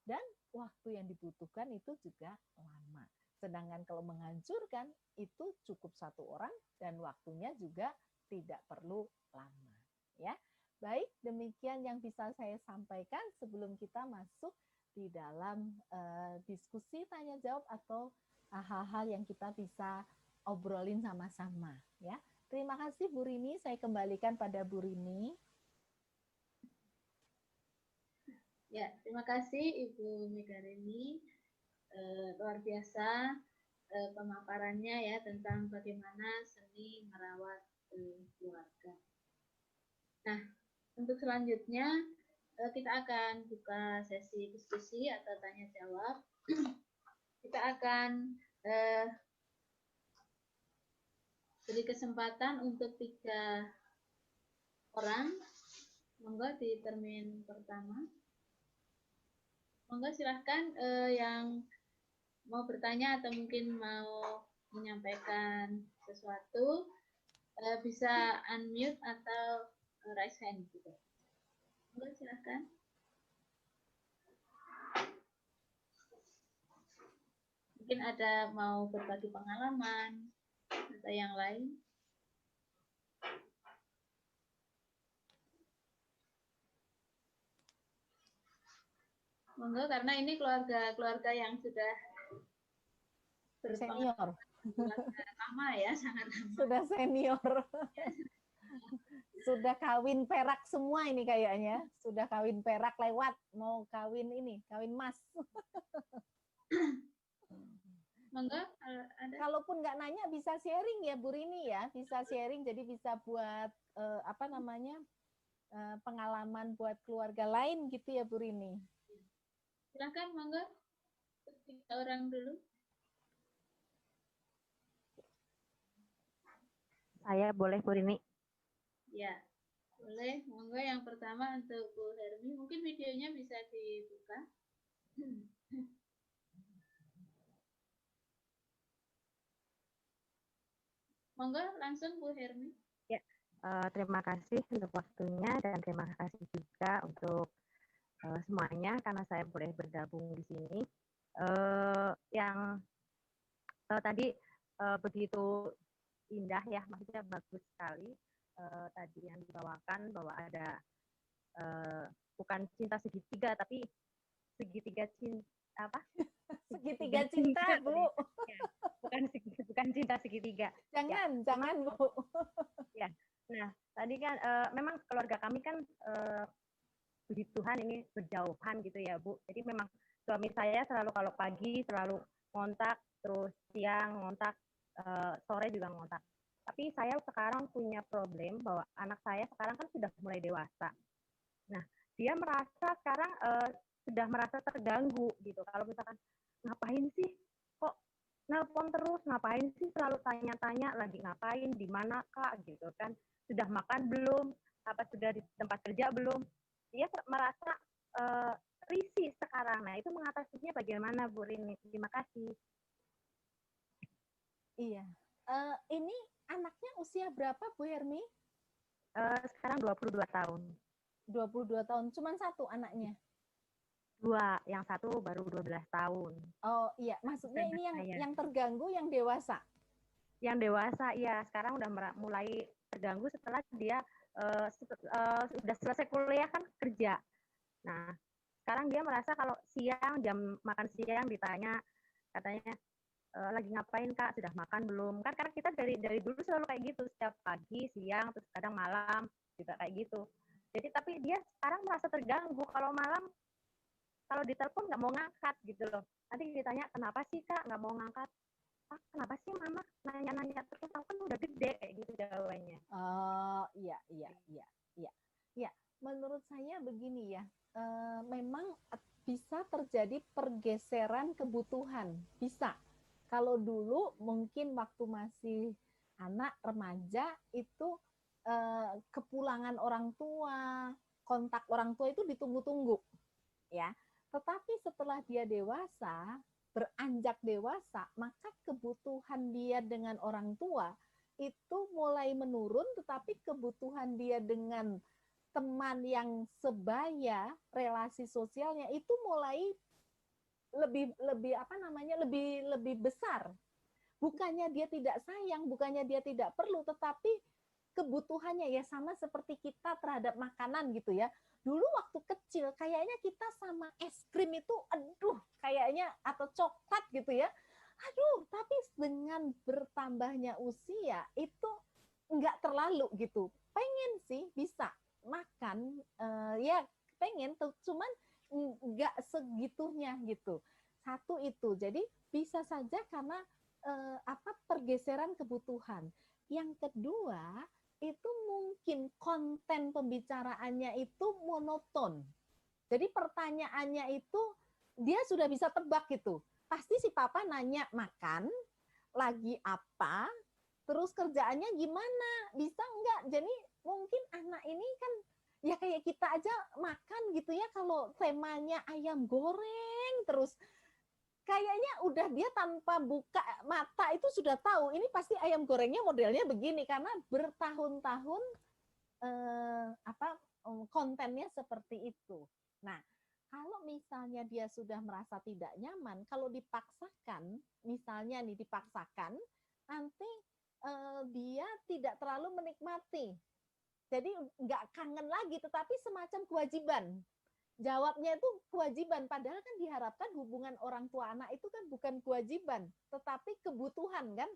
dan waktu yang dibutuhkan itu juga lama. Sedangkan kalau menghancurkan itu cukup satu orang dan waktunya juga tidak perlu lama. Ya, baik, demikian yang bisa saya sampaikan sebelum kita masuk di dalam diskusi tanya jawab atau hal-hal yang kita bisa obrolin sama-sama. Ya, terima kasih Bu Rini. Saya kembalikan pada Bu Rini. Ya, terima kasih Ibu Megarini. Luar biasa pemaparannya ya tentang bagaimana seni merawat keluarga. Nah, untuk selanjutnya kita akan buka sesi diskusi atau tanya jawab. Kita akan beri kesempatan untuk 3 orang. Monggo di termin pertama. Monggo silahkan yang mau bertanya atau mungkin mau menyampaikan sesuatu bisa unmute atau raise hand gitu. Monggo silahkan. Mungkin ada mau berbagi pengalaman atau yang lain. Monggo, karena ini keluarga yang sudah senior. Lama ya, sangat lama. Sudah senior. Sudah kawin perak semua ini kayaknya. Sudah kawin perak lewat, mau kawin ini, kawin mas. Monggo, ada. Kalaupun nggak nanya bisa sharing ya Bu Rini ya, bisa sharing jadi bisa buat pengalaman buat keluarga lain gitu ya Bu Rini. Silakan monggo, 3 orang dulu. Saya boleh Bu Rini? Ya. Boleh, monggo yang pertama untuk Bu Hermi. Mungkin videonya bisa dibuka. Monggo langsung Bu Hermi. Ya, terima kasih untuk waktunya dan terima kasih juga untuk semuanya karena saya boleh bergabung di sini. Yang tadi begitu indah ya, maksudnya bagus sekali tadi yang dibawakan bahwa ada bukan cinta segitiga tapi segitiga cinta apa? Segitiga cinta, Bu. Ya, bukan cinta segitiga. Jangan, ya, jangan, Bu. Ya. Nah, tadi kan memang keluarga kami kan puji Tuhan ini berjauhan gitu ya, Bu. Jadi memang suami saya selalu kalau pagi selalu ngontak, terus siang ngontak, sore juga ngontak. Tapi saya sekarang punya problem bahwa anak saya sekarang kan sudah mulai dewasa. Nah, dia merasa sekarang sudah merasa terganggu gitu. Kalau misalkan ngapain sih kok nelpon terus, ngapain sih selalu tanya-tanya lagi ngapain, di mana Kak gitu kan, sudah makan belum, apa sudah di tempat kerja belum. Dia merasa risih sekarang. Nah, itu mengatasinya bagaimana Bu Rini? Terima kasih. Iya. Ini anaknya usia berapa Bu Hermi? Sekarang 22 tahun. 22 tahun. Cuman satu anaknya? Dua, yang satu baru 12 tahun. Oh iya, maksudnya ini yang terganggu yang dewasa? Yang dewasa, ya. Sekarang udah mulai terganggu setelah dia sudah selesai kuliah kan kerja. Nah, sekarang dia merasa kalau siang, jam makan siang ditanya, katanya, lagi ngapain Kak, sudah makan belum? Kan karena kita dari dulu selalu kayak gitu, setiap pagi, siang, terus kadang malam juga kayak gitu. Jadi tapi dia sekarang merasa terganggu kalau malam, kalau ditelepon nggak mau ngangkat gitu loh. Nanti ditanya, kenapa sih Kak nggak mau ngangkat? Ah, kenapa sih Mama nanya-nanya terus, aku kan udah gede, kayak gitu jawabannya. Oh, iya. Ya, menurut saya begini ya, memang bisa terjadi pergeseran kebutuhan, bisa. Kalau dulu mungkin waktu masih anak remaja itu kepulangan orang tua, kontak orang tua itu ditunggu-tunggu, ya. Tetapi setelah dia dewasa, beranjak dewasa, maka kebutuhan dia dengan orang tua itu mulai menurun, tetapi kebutuhan dia dengan teman yang sebaya, relasi sosialnya itu mulai lebih besar. Bukannya dia tidak sayang, bukannya dia tidak perlu, tetapi kebutuhannya ya sama seperti kita terhadap makanan gitu ya. Dulu waktu kecil kayaknya kita sama es krim itu aduh kayaknya atau coklat gitu ya. Aduh, tapi dengan bertambahnya usia itu enggak terlalu gitu. Pengen sih bisa makan ya pengen tuh, cuman enggak segitunya gitu. Satu itu. Jadi bisa saja karena pergeseran kebutuhan. Yang kedua, itu mungkin konten pembicaraannya itu monoton. Jadi pertanyaannya itu dia sudah bisa tebak gitu. Pasti si papa nanya makan, lagi apa, terus kerjaannya gimana, bisa enggak? Jadi mungkin anak ini kan ya kayak kita aja makan gitu ya, kalau temanya ayam goreng terus kayaknya udah dia tanpa buka mata itu sudah tahu ini pasti ayam gorengnya modelnya begini karena bertahun-tahun kontennya seperti itu. Nah, kalau misalnya dia sudah merasa tidak nyaman, kalau dipaksakan, misalnya nih dipaksakan, nanti dia tidak terlalu menikmati. Jadi nggak kangen lagi, tetapi semacam kewajiban. Jawabnya itu kewajiban, padahal kan diharapkan hubungan orang tua anak itu kan bukan kewajiban, tetapi kebutuhan kan.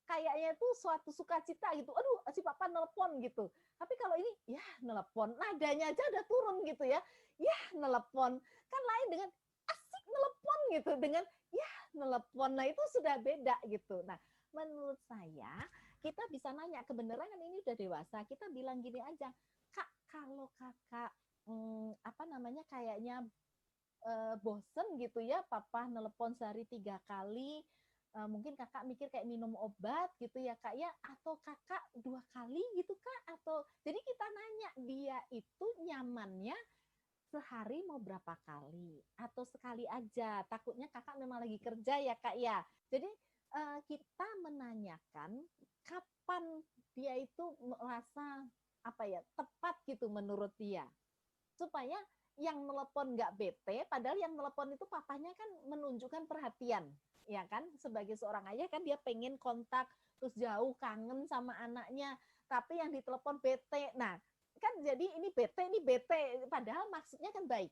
Kayaknya itu suatu sukacita gitu, aduh si papa nelpon gitu. Tapi kalau ini, ya nelpon, nadanya aja udah turun gitu ya. Ya nelpon, kan lain dengan asik nelpon gitu, dengan ya nelpon, nah itu sudah beda gitu. Nah menurut saya, kita bisa nanya kebenaran kan ini udah dewasa, kita bilang gini aja, Kak kalau kakak kayaknya bosen gitu ya, papa nelpon sehari 3 kali, Mungkin kakak mikir kayak minum obat gitu ya kak ya, atau kakak 2 kali gitu kak, atau jadi kita nanya dia itu nyamannya sehari mau berapa kali atau sekali aja, takutnya kakak memang lagi kerja ya kak ya. Jadi kita menanyakan kapan dia itu merasa apa ya tepat gitu menurut dia, supaya yang telepon nggak bete, padahal yang telepon itu papanya kan menunjukkan perhatian, ya kan? Sebagai seorang ayah kan dia pengen kontak, terus jauh kangen sama anaknya, tapi yang ditelepon bete. Nah, kan jadi ini bete, padahal maksudnya kan baik,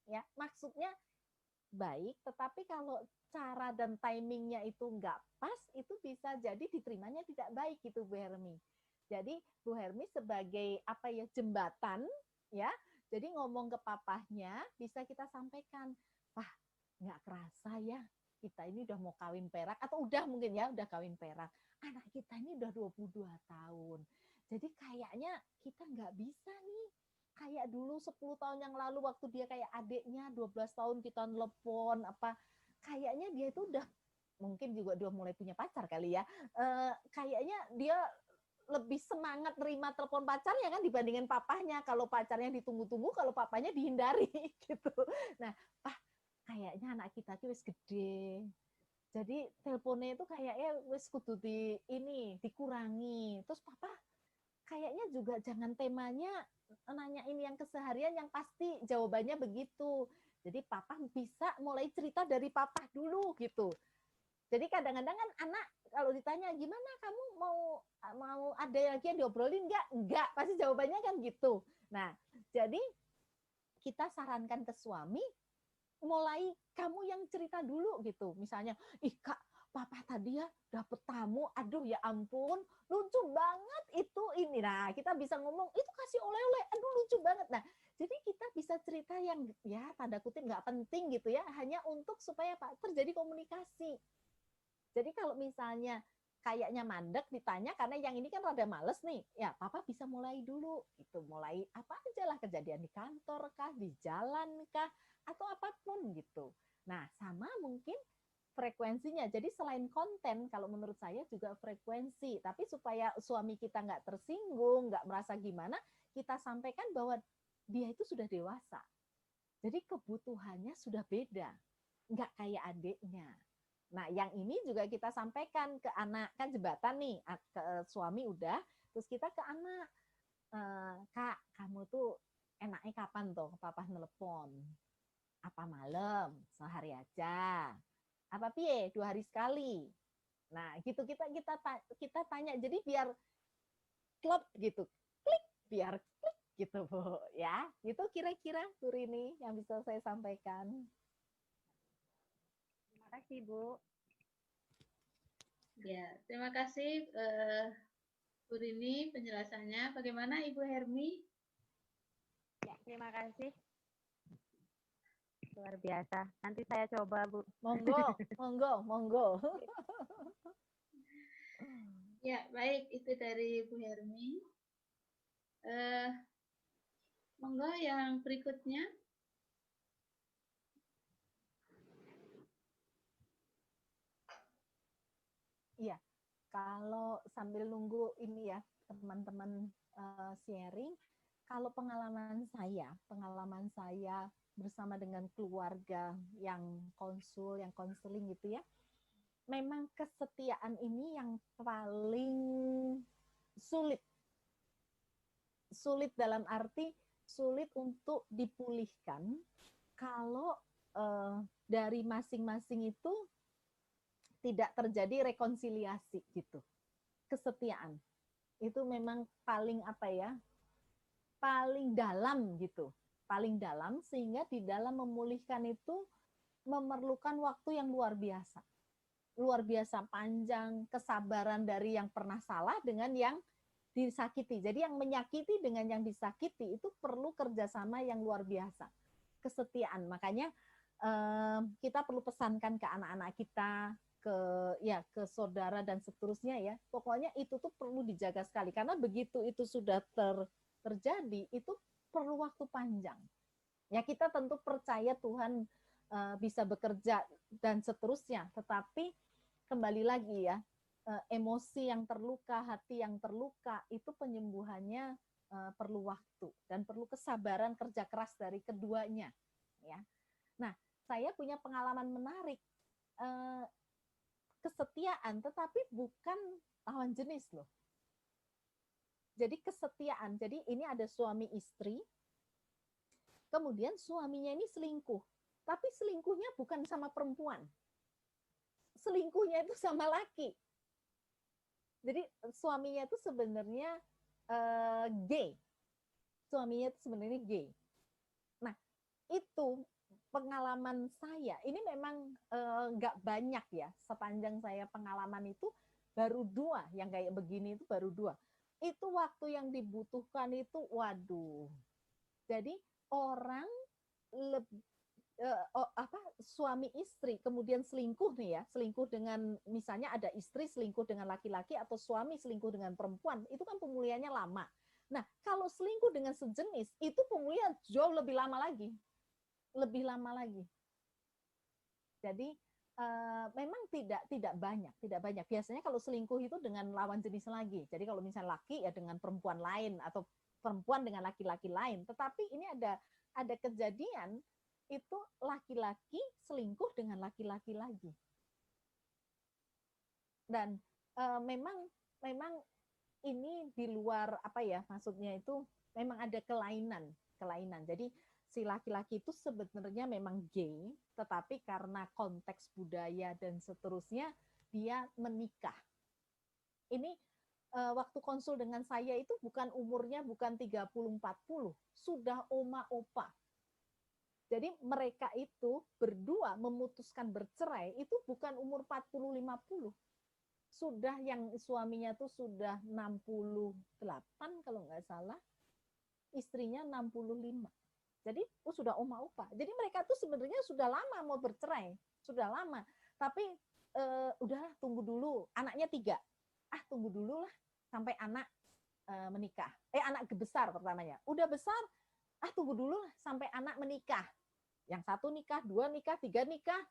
ya maksudnya baik, tetapi kalau cara dan timingnya itu nggak pas, itu bisa jadi diterimanya tidak baik gitu Bu Hermi. Jadi Bu Hermi sebagai apa ya jembatan, ya. Jadi ngomong ke papahnya bisa kita sampaikan, Pak, nggak kerasa ya kita ini udah mau kawin perak, atau udah mungkin ya udah kawin perak. Anak kita ini udah 22 tahun. Jadi kayaknya kita nggak bisa nih. Kayak dulu 10 tahun yang lalu waktu dia kayak adiknya 12 tahun kita telepon apa. Kayaknya dia itu udah mungkin juga udah mulai punya pacar kali ya. Kayaknya dia lebih semangat nerima telepon pacarnya kan dibandingin papahnya. Kalau pacarnya ditunggu-tunggu, kalau papanya dihindari gitu. Nah, Pak, kayaknya anak kita tuh wis gede. Jadi teleponnya itu kayaknya wis kudu dikurangi. Terus papa kayaknya juga jangan temanya nanyain yang keseharian yang pasti jawabannya begitu. Jadi papa bisa mulai cerita dari papa dulu gitu. Jadi kadang-kadang kan anak kalau ditanya gimana kamu mau ada lagi yang diobrolin nggak? Nggak, pasti jawabannya kan gitu. Nah, jadi kita sarankan ke suami mulai kamu yang cerita dulu gitu. Misalnya, ih kak, papa tadi ya dapet tamu, aduh ya ampun, lucu banget itu ini. Nah, kita bisa ngomong, itu kasih oleh-oleh, aduh lucu banget. Nah, jadi kita bisa cerita yang ya tanda kutip nggak penting gitu ya, hanya untuk supaya Pak terjadi komunikasi. Jadi kalau misalnya kayaknya mandek ditanya karena yang ini kan rada males nih, ya papa bisa mulai dulu gitu, mulai apa aja lah kejadian di kantor kah, di jalan kah, atau apapun gitu. Nah sama mungkin frekuensinya, jadi selain konten kalau menurut saya juga frekuensi, tapi supaya suami kita nggak tersinggung, nggak merasa gimana, kita sampaikan bahwa dia itu sudah dewasa, jadi kebutuhannya sudah beda, nggak kayak adiknya. Nah, yang ini juga kita sampaikan ke anak, kan jembatan nih, ke suami udah, terus kita ke anak, Kak, kamu tuh enaknya kapan tuh papa nelpon? Apa malam, sehari aja? Apa piye, 2 hari sekali? Nah, gitu kita tanya, jadi biar klop gitu, klik, biar klik gitu Bu, ya. Itu kira-kira Bu Rini yang bisa saya sampaikan. Terima kasih, Bu. Ya, terima kasih Bu Rini penjelasannya. Bagaimana Ibu Hermi? Ya, terima kasih. Luar biasa. Nanti saya coba, Bu. Monggo, monggo. Ya, baik. Itu dari Bu Hermi. Monggo yang berikutnya. Iya, kalau sambil nunggu ini ya teman-teman sharing, kalau pengalaman saya bersama dengan keluarga yang konsul, yang konseling gitu ya, memang kesetiaan ini yang paling sulit. Sulit dalam arti sulit untuk dipulihkan kalau dari masing-masing itu tidak terjadi rekonsiliasi gitu. Kesetiaan itu memang paling apa ya? Paling dalam gitu. Paling dalam sehingga di dalam memulihkan itu memerlukan waktu yang luar biasa. Luar biasa panjang, kesabaran dari yang pernah salah dengan yang disakiti. Jadi yang menyakiti dengan yang disakiti itu perlu kerjasama yang luar biasa. Kesetiaan. Makanya kita perlu pesankan ke anak-anak kita, ke saudara dan seterusnya ya. Pokoknya itu tuh perlu dijaga sekali karena begitu itu sudah terjadi itu perlu waktu panjang. Ya kita tentu percaya Tuhan bisa bekerja dan seterusnya, tetapi kembali lagi ya, emosi yang terluka, hati yang terluka, itu penyembuhannya perlu waktu dan perlu kesabaran kerja keras dari keduanya. Ya. Nah, saya punya pengalaman menarik, kesetiaan, tetapi bukan lawan jenis loh. Jadi kesetiaan, jadi ini ada suami istri, kemudian suaminya ini selingkuh, tapi selingkuhnya bukan sama perempuan, selingkuhnya itu sama laki. Jadi suaminya itu sebenarnya gay. Suaminya itu sebenarnya gay. Nah, itu pengalaman saya. Ini memang nggak banyak ya. Sepanjang saya pengalaman itu baru 2 yang kayak begini itu baru 2. Itu waktu yang dibutuhkan itu, waduh. Jadi orang suami istri kemudian selingkuh nih ya, selingkuh dengan misalnya ada istri selingkuh dengan laki-laki atau suami selingkuh dengan perempuan, itu kan pemulihannya lama. Nah, kalau selingkuh dengan sejenis itu pemulihan jauh lebih lama lagi. Lebih lama lagi. Jadi memang tidak banyak. Biasanya kalau selingkuh itu dengan lawan jenis lagi. Jadi kalau misalnya laki ya dengan perempuan lain atau perempuan dengan laki-laki lain. Tetapi ini ada kejadian itu laki-laki selingkuh dengan laki-laki lagi. Dan memang ini di luar apa ya, maksudnya itu memang ada kelainan. Jadi si laki-laki itu sebenarnya memang gay, tetapi karena konteks budaya dan seterusnya dia menikah. Ini waktu konsul dengan saya itu bukan umurnya bukan 30-40, sudah oma opa. Jadi mereka itu berdua memutuskan bercerai itu bukan umur 40-50. Sudah yang suaminya tuh sudah 68 kalau nggak salah, istrinya 65. Jadi sudah oma opa. Jadi mereka tuh sebenarnya sudah lama mau bercerai, sudah lama. Tapi udahlah tunggu dulu, anaknya 3. Tunggu dulu lah sampai anak menikah. Anak besar pertamanya. Udah besar, tunggu dulu lah sampai anak menikah. Yang 1 nikah, 2 nikah, 3 nikah,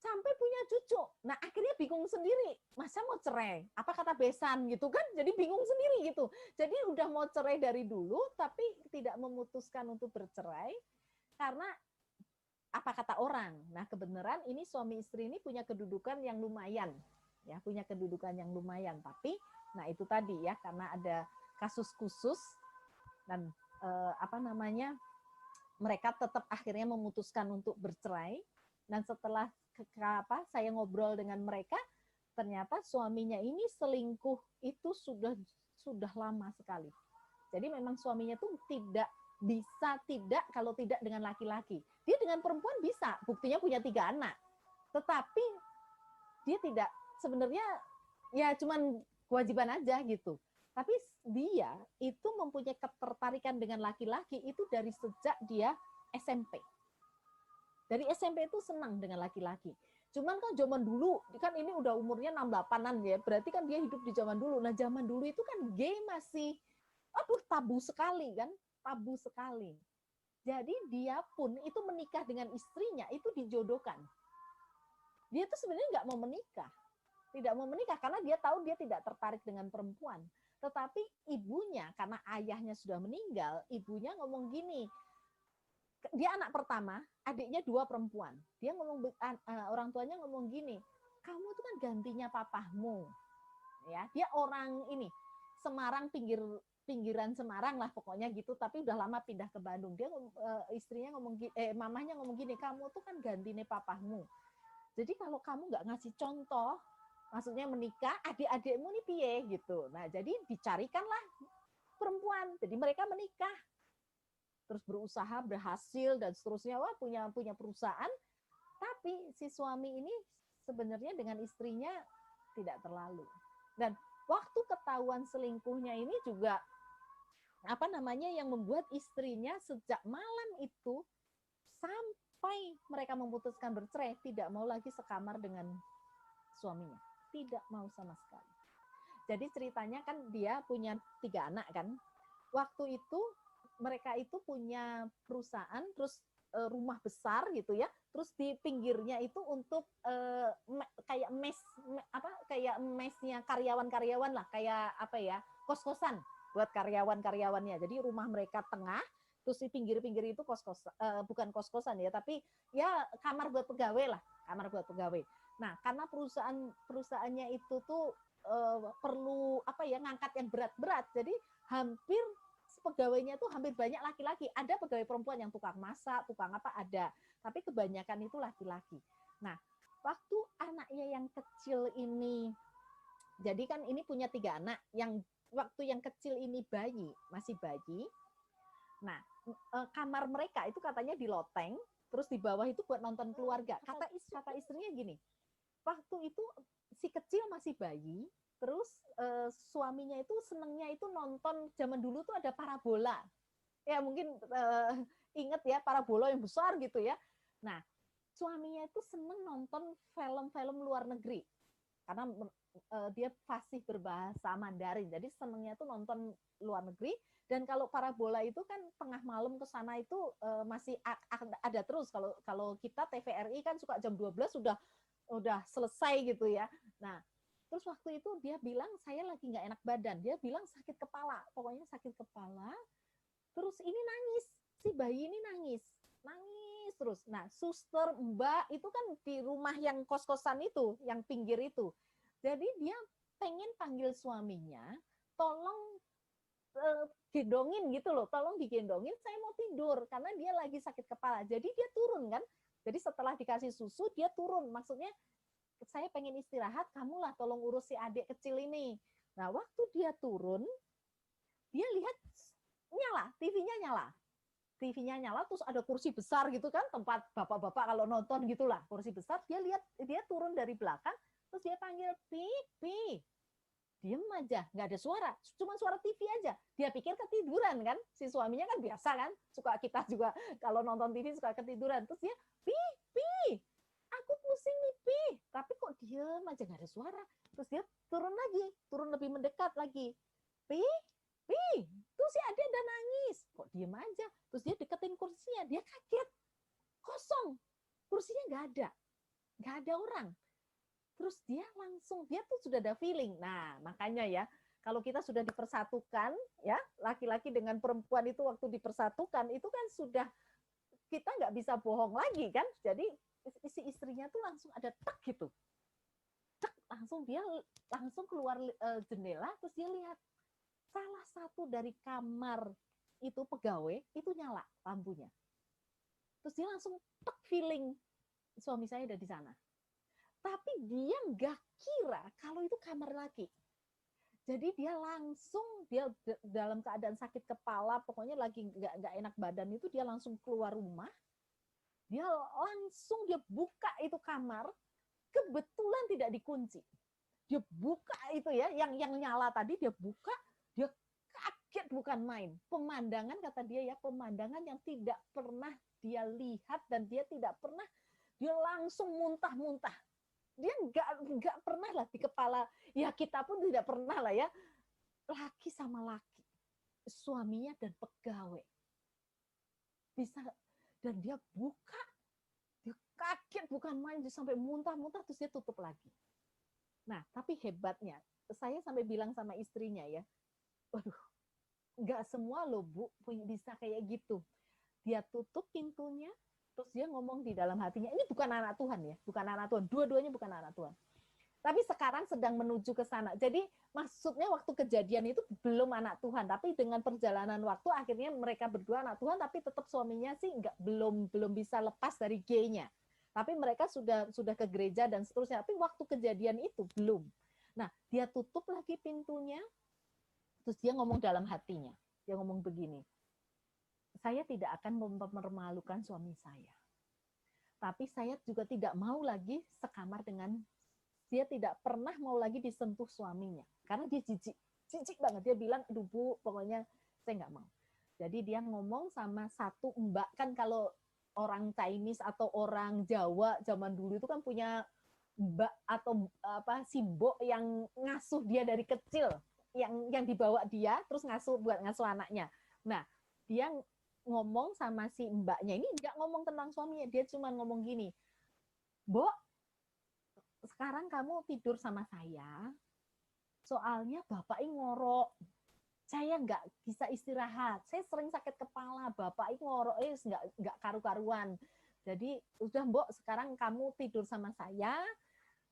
sampai punya cucu. Nah, akhirnya bingung sendiri. Masa mau cerai? Apa kata besan gitu kan? Jadi bingung sendiri gitu. Jadi udah mau cerai dari dulu, tapi tidak memutuskan untuk bercerai karena apa kata orang. Nah, kebenaran ini suami istri ini punya kedudukan yang lumayan. Ya, punya kedudukan yang lumayan. Tapi, nah itu tadi ya, karena ada kasus khusus dan mereka tetap akhirnya memutuskan untuk bercerai. Dan setelah saya ngobrol dengan mereka, ternyata suaminya ini selingkuh itu sudah lama sekali. Jadi memang suaminya tuh tidak bisa kalau tidak dengan laki-laki. Dia dengan perempuan bisa, buktinya punya 3 anak. Tetapi dia tidak, sebenarnya ya cuman kewajiban aja gitu. Tapi dia itu mempunyai ketertarikan dengan laki-laki itu dari sejak dia SMP. Dari SMP itu senang dengan laki-laki. Cuman kan zaman dulu, kan ini udah umurnya 68-an ya, berarti kan dia hidup di zaman dulu. Nah zaman dulu itu kan gay masih, tabu sekali kan, tabu sekali. Jadi dia pun itu menikah dengan istrinya, itu dijodohkan. Dia tuh sebenarnya nggak mau menikah. Tidak mau menikah karena dia tahu dia tidak tertarik dengan perempuan. Tetapi ibunya, karena ayahnya sudah meninggal, ibunya ngomong gini, dia anak pertama, adiknya 2 perempuan. Dia ngomong, orang tuanya ngomong gini, kamu tuh kan gantinya papahmu. Ya, dia orang ini, Semarang, pinggiran Semarang lah pokoknya gitu, tapi udah lama pindah ke Bandung. Dia istrinya ngomong mamahnya ngomong gini, kamu tuh kan gantinya papahmu. Jadi kalau kamu nggak ngasih contoh, maksudnya menikah, adik-adikmu nih piye gitu. Nah, jadi dicarikanlah perempuan. Jadi mereka menikah. Terus berusaha, berhasil dan seterusnya. Wah, punya perusahaan. Tapi si suami ini sebenarnya dengan istrinya tidak terlalu. Dan waktu ketahuan selingkuhnya ini juga yang membuat istrinya sejak malam itu sampai mereka memutuskan bercerai tidak mau lagi sekamar dengan suaminya. Tidak mau sama sekali. Jadi ceritanya kan dia punya 3 anak kan. Waktu itu mereka itu punya perusahaan, terus rumah besar gitu ya. Terus di pinggirnya itu untuk kayak kayak mesnya karyawan-karyawan lah, kayak apa ya, kos-kosan buat karyawan-karyawannya. Jadi rumah mereka tengah, terus di pinggir-pinggir itu kos-kosan, bukan kos-kosan ya, tapi ya kamar buat pegawai lah, kamar buat pegawai. Nah, karena perusahaannya itu tuh perlu apa ya, ngangkat yang berat-berat, jadi hampir pegawainya tuh hampir banyak laki-laki. Ada pegawai perempuan yang tukang masak, tukang apa ada, tapi kebanyakan itu laki-laki. Nah, waktu anaknya yang kecil ini, jadi kan ini punya 3 anak, yang waktu yang kecil ini masih bayi. Nah, kamar mereka itu katanya di loteng, terus di bawah itu buat nonton keluarga. Kata istrinya gini, waktu itu si kecil masih bayi, terus suaminya itu senengnya itu nonton, zaman dulu tuh ada parabola. Ya mungkin inget ya, parabola yang besar gitu ya. Nah, suaminya itu seneng nonton film-film luar negeri. Karena dia fasih berbahasa Mandarin. Jadi senengnya tuh nonton luar negeri. Dan kalau parabola itu kan tengah malam ke sana itu masih ada terus. Kalau kita TVRI kan suka jam 12 udah selesai gitu ya. Nah, terus waktu itu dia bilang, saya lagi nggak enak badan. Dia bilang sakit kepala, pokoknya sakit kepala. Terus ini nangis, si bayi ini nangis terus. Nah, suster, mbak itu kan di rumah yang kos-kosan itu, yang pinggir itu. Jadi dia pengen panggil suaminya, tolong gendongin gitu loh, tolong digendongin, saya mau tidur karena dia lagi sakit kepala. Jadi dia turun kan. Jadi setelah dikasih susu dia turun, maksudnya saya pengen istirahat, kamulah tolong urus si adik kecil ini. Nah, waktu dia turun, dia lihat nyala, TV-nya nyala, terus ada kursi besar gitu kan, tempat bapak-bapak kalau nonton gitulah, kursi besar. Dia turun dari belakang, terus dia panggil, Pipi. Diem aja, nggak ada suara, cuma suara TV aja. Dia pikir ketiduran kan, si suaminya kan biasa kan, suka kita juga kalau nonton TV suka ketiduran. Terus dia, Pipi, aku pusing nih, Pi. Tapi kok diem aja, nggak ada suara. Terus dia turun lebih mendekat lagi. Pi, tuh si adik udah nangis. Kok diem aja? Terus dia deketin kursinya, dia kaget. Kosong, kursinya nggak ada orang. Terus dia tuh sudah ada feeling. Nah, makanya ya, kalau kita sudah dipersatukan, ya, laki-laki dengan perempuan itu waktu dipersatukan, itu kan sudah, kita nggak bisa bohong lagi kan. Jadi si istrinya tuh langsung ada tek gitu. Dia langsung keluar jendela, terus dia lihat salah satu dari kamar itu pegawai itu nyala lampunya. Terus dia langsung tek feeling suami saya ada di sana. Tapi dia nggak kira kalau itu kamar laki. Jadi dia dalam keadaan sakit kepala, pokoknya lagi nggak enak badan itu, dia langsung keluar rumah. Dia buka itu kamar, kebetulan tidak dikunci. Dia buka itu ya, yang nyala tadi dia buka, dia kaget bukan main. Pemandangan, kata dia ya, pemandangan yang tidak pernah dia lihat dan dia tidak pernah, dia langsung muntah-muntah. Dia nggak pernah lah di kepala, ya kita pun tidak pernah lah ya, laki sama laki, suaminya dan pegawai bisa, dan dia buka, dia kaget bukan main, dia sampai muntah-muntah, terus dia tutup lagi. Nah, tapi hebatnya, saya sampai bilang sama istrinya ya, waduh, nggak semua loh Bu bisa kayak gitu. Dia tutup pintunya, terus dia ngomong di dalam hatinya, ini bukan anak Tuhan ya, bukan anak Tuhan, dua-duanya bukan anak Tuhan. Tapi sekarang sedang menuju ke sana. Jadi maksudnya waktu kejadian itu belum anak Tuhan, tapi dengan perjalanan waktu akhirnya mereka berdua anak Tuhan, tapi tetap suaminya sih belum bisa lepas dari gay-nya. Tapi mereka sudah ke gereja dan seterusnya. Tapi waktu kejadian itu belum. Nah, dia tutup lagi pintunya, terus dia ngomong dalam hatinya. Dia ngomong begini, saya tidak akan mempermalukan suami saya. Tapi saya juga tidak mau lagi sekamar dengan, dia tidak pernah mau lagi disentuh suaminya. Karena dia jijik banget. Dia bilang, aduh Bu, pokoknya saya nggak mau. Jadi dia ngomong sama satu mbak, kan kalau orang Chinese atau orang Jawa zaman dulu itu kan punya mbak atau simbok yang ngasuh dia dari kecil, yang dibawa dia, terus buat ngasuh anaknya. Nah, dia ngomong sama si mbaknya ini, nggak ngomong tentang suaminya, dia cuma ngomong gini, Bo, sekarang kamu tidur sama saya, soalnya bapak ngorok, saya nggak bisa istirahat, saya sering sakit kepala, bapak ngorok, nggak karu-karuan. Jadi udah Mbok, sekarang kamu tidur sama saya,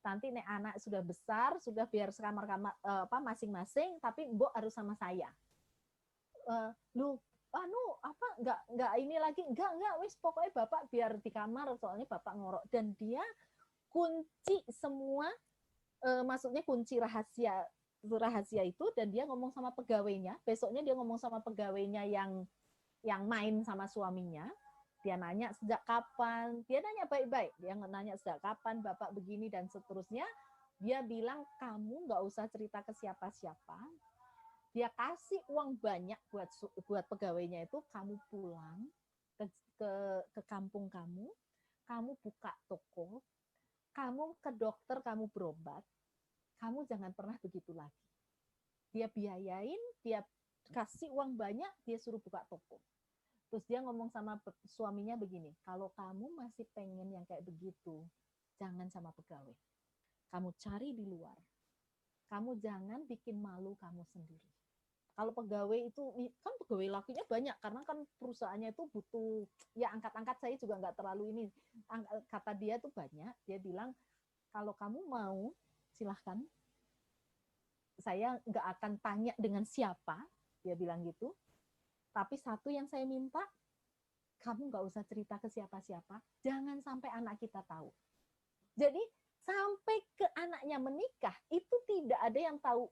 nanti nek anak sudah besar, sudah biar sekamar-kamar masing-masing, tapi Mbok harus sama saya. Lu apa nggak ini lagi, enggak wis pokoknya bapak biar di kamar, soalnya bapak ngorok. Dan dia kunci semua, maksudnya kunci rahasia itu, dan dia ngomong sama pegawainya. Besoknya dia ngomong sama pegawainya yang main sama suaminya. Dia nanya sejak kapan, dia nanya baik-baik, dia nanya sejak kapan bapak begini dan seterusnya. Dia bilang kamu nggak usah cerita ke siapa-siapa. Dia kasih uang banyak buat pegawainya itu, kamu pulang ke kampung kamu buka toko, kamu ke dokter, kamu berobat, kamu jangan pernah begitu lagi. Dia biayain, dia kasih uang banyak, dia suruh buka toko. Terus dia ngomong sama suaminya begini, kalau kamu masih pengen yang kayak begitu, jangan sama pegawai. Kamu cari di luar. Kamu jangan bikin malu kamu sendiri. Kalau pegawai itu, kan pegawai lakinya banyak, karena kan perusahaannya itu butuh, ya angkat-angkat saya juga nggak terlalu ini, kata dia tuh banyak, dia bilang, kalau kamu mau, silahkan, saya nggak akan tanya dengan siapa, dia bilang gitu, tapi satu yang saya minta, kamu nggak usah cerita ke siapa-siapa, jangan sampai anak kita tahu. Jadi, sampai ke anaknya menikah, itu tidak ada yang tahu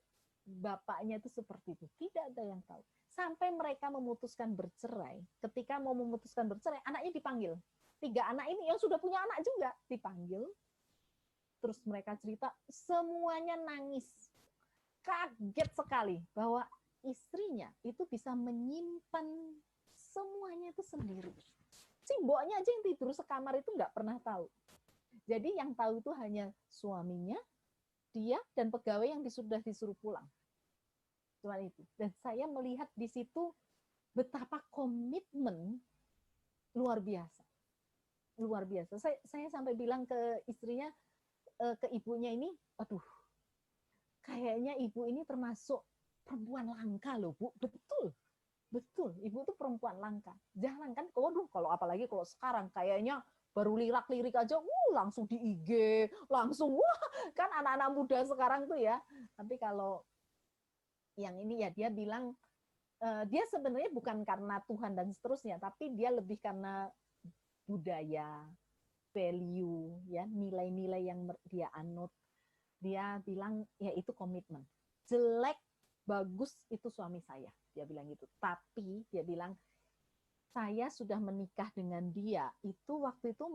bapaknya itu seperti itu. Tidak ada yang tahu. Sampai mereka memutuskan bercerai. Ketika mau memutuskan bercerai, anaknya dipanggil. 3 anak ini yang sudah punya anak juga dipanggil. Terus mereka cerita, semuanya nangis. Kaget sekali bahwa istrinya itu bisa menyimpan semuanya itu sendiri. Simboknya aja yang tidur sekamar itu nggak pernah tahu. Jadi yang tahu itu hanya suaminya, dia, dan pegawai yang sudah disuruh pulang. Cuma itu. Dan saya melihat di situ betapa komitmen luar biasa. Luar biasa. Saya sampai bilang ke istrinya, ke ibunya ini, aduh, kayaknya ibu ini termasuk perempuan langka loh, Bu. Betul. Betul, ibu itu perempuan langka. Jangan kan, waduh, kalau apalagi kalau sekarang kayaknya baru lirak-lirik aja, langsung di IG, langsung, kan anak-anak muda sekarang tuh ya. Tapi kalau yang ini ya dia bilang, dia sebenarnya bukan karena Tuhan dan seterusnya, tapi dia lebih karena budaya, value, ya nilai-nilai yang dia anut. Dia bilang, ya itu komitmen. Jelek, bagus, itu suami saya. Dia bilang gitu. Tapi dia bilang, saya sudah menikah dengan dia, itu waktu itu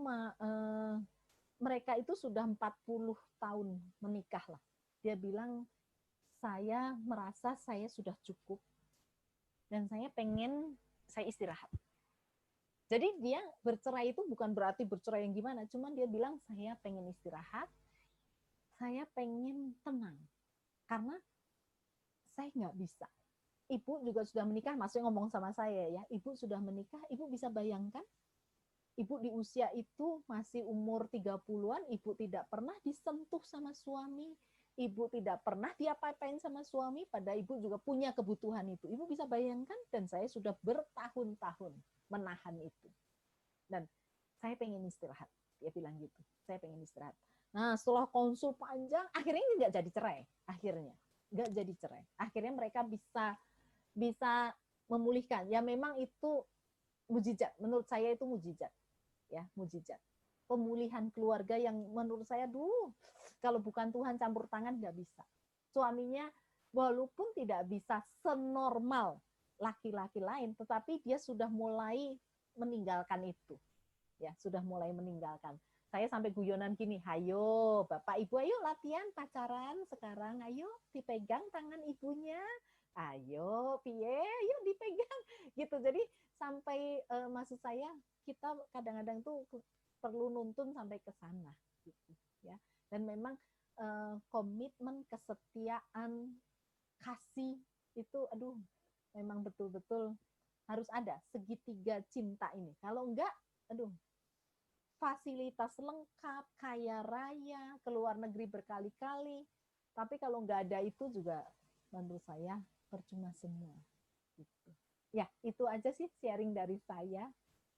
mereka itu sudah 40 tahun menikah lah. Dia bilang, saya merasa saya sudah cukup dan saya pengen saya istirahat. Jadi dia bercerai itu bukan berarti bercerai yang gimana, cuman dia bilang saya pengen istirahat, saya pengen tenang karena saya nggak bisa. Ibu juga sudah menikah, maksudnya ngomong sama saya ya, ibu sudah menikah, ibu bisa bayangkan, ibu di usia itu masih umur 30-an, ibu tidak pernah disentuh sama suami, ibu tidak pernah diapa-apain sama suami, pada ibu juga punya kebutuhan itu. Ibu bisa bayangkan, dan saya sudah bertahun-tahun menahan itu. Dan saya pengen istirahat, dia bilang gitu, saya pengen istirahat. Nah, setelah konsul panjang, akhirnya nggak jadi cerai, nggak jadi cerai. Akhirnya mereka bisa memulihkan. Ya memang itu mujizat, menurut saya itu mujizat. Ya, mujizat. Pemulihan keluarga yang menurut saya, kalau bukan Tuhan campur tangan nggak bisa. Suaminya walaupun tidak bisa senormal laki-laki lain, tetapi dia sudah mulai meninggalkan itu. Ya, sudah mulai meninggalkan. Saya sampai guyonan gini, hayo Bapak Ibu, ayo latihan pacaran sekarang, ayo dipegang tangan ibunya, ayo piye, yuk dipegang gitu. Jadi sampai maksud saya kita kadang-kadang tuh perlu nuntun sampai ke sana gitu ya. Dan memang komitmen, kesetiaan, kasih itu aduh memang betul-betul harus ada segitiga cinta ini. Kalau enggak, aduh, fasilitas lengkap, kaya raya, keluar negeri berkali-kali, tapi kalau enggak ada itu juga menurut saya percuma semua. Gitu. Ya, itu aja sih sharing dari saya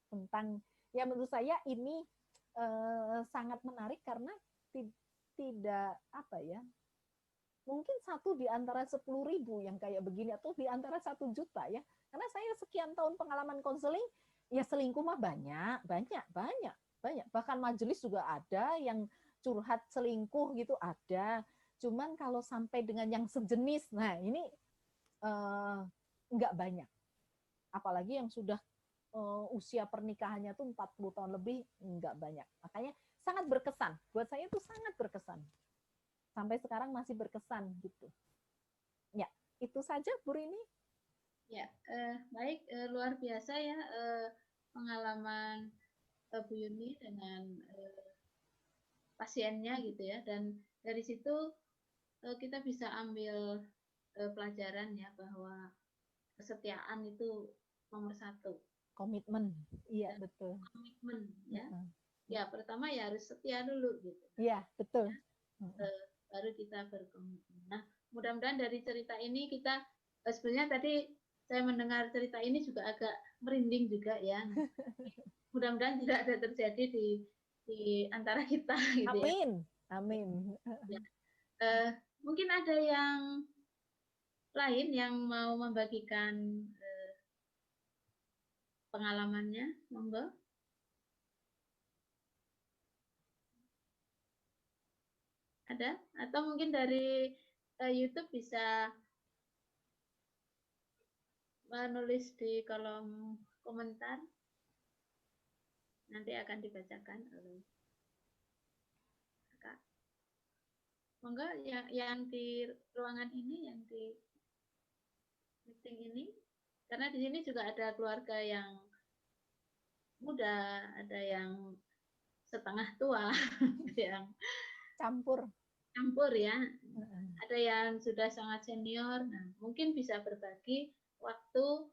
tentang, ya menurut saya ini sangat menarik karena tidak apa ya, mungkin satu di antara 10.000 yang kayak begini atau di antara 1 juta ya. Karena saya sekian tahun pengalaman konseling, ya selingkuh mah banyak. Bahkan majelis juga ada yang curhat selingkuh gitu ada. Cuman kalau sampai dengan yang sejenis, nah ini enggak banyak. Apalagi yang sudah usia pernikahannya tuh 40 tahun lebih, enggak banyak. Makanya sangat berkesan. Buat saya itu sangat berkesan. Sampai sekarang masih berkesan gitu. Ya, itu saja Bu Rini. Ya, baik, luar biasa ya pengalaman Bu Yuni dengan pasiennya gitu ya. Dan dari situ kita bisa ambil pelajaran ya bahwa kesetiaan itu nomor 1. Komitmen, iya betul. Komitmen ya. Ya, pertama ya harus setia dulu gitu. Iya, betul. Baru kita berkomitmen. Nah, mudah-mudahan dari cerita ini kita sebenarnya tadi saya mendengar cerita ini juga agak merinding juga ya. Mudah-mudahan tidak ada terjadi di antara kita gitu Amin. ya. Amin. Ya. Mungkin ada yang lain yang mau membagikan pengalamannya, monggo. Ada? Atau mungkin dari YouTube bisa menulis di kolom komentar. Nanti akan dibacakan oleh Kakak. Monggo yang di ruangan ini, yang di meeting ini. Karena di sini juga ada keluarga yang muda, ada yang setengah tua, yang campur ya. Ada yang sudah sangat senior. Nah, mungkin bisa berbagi waktu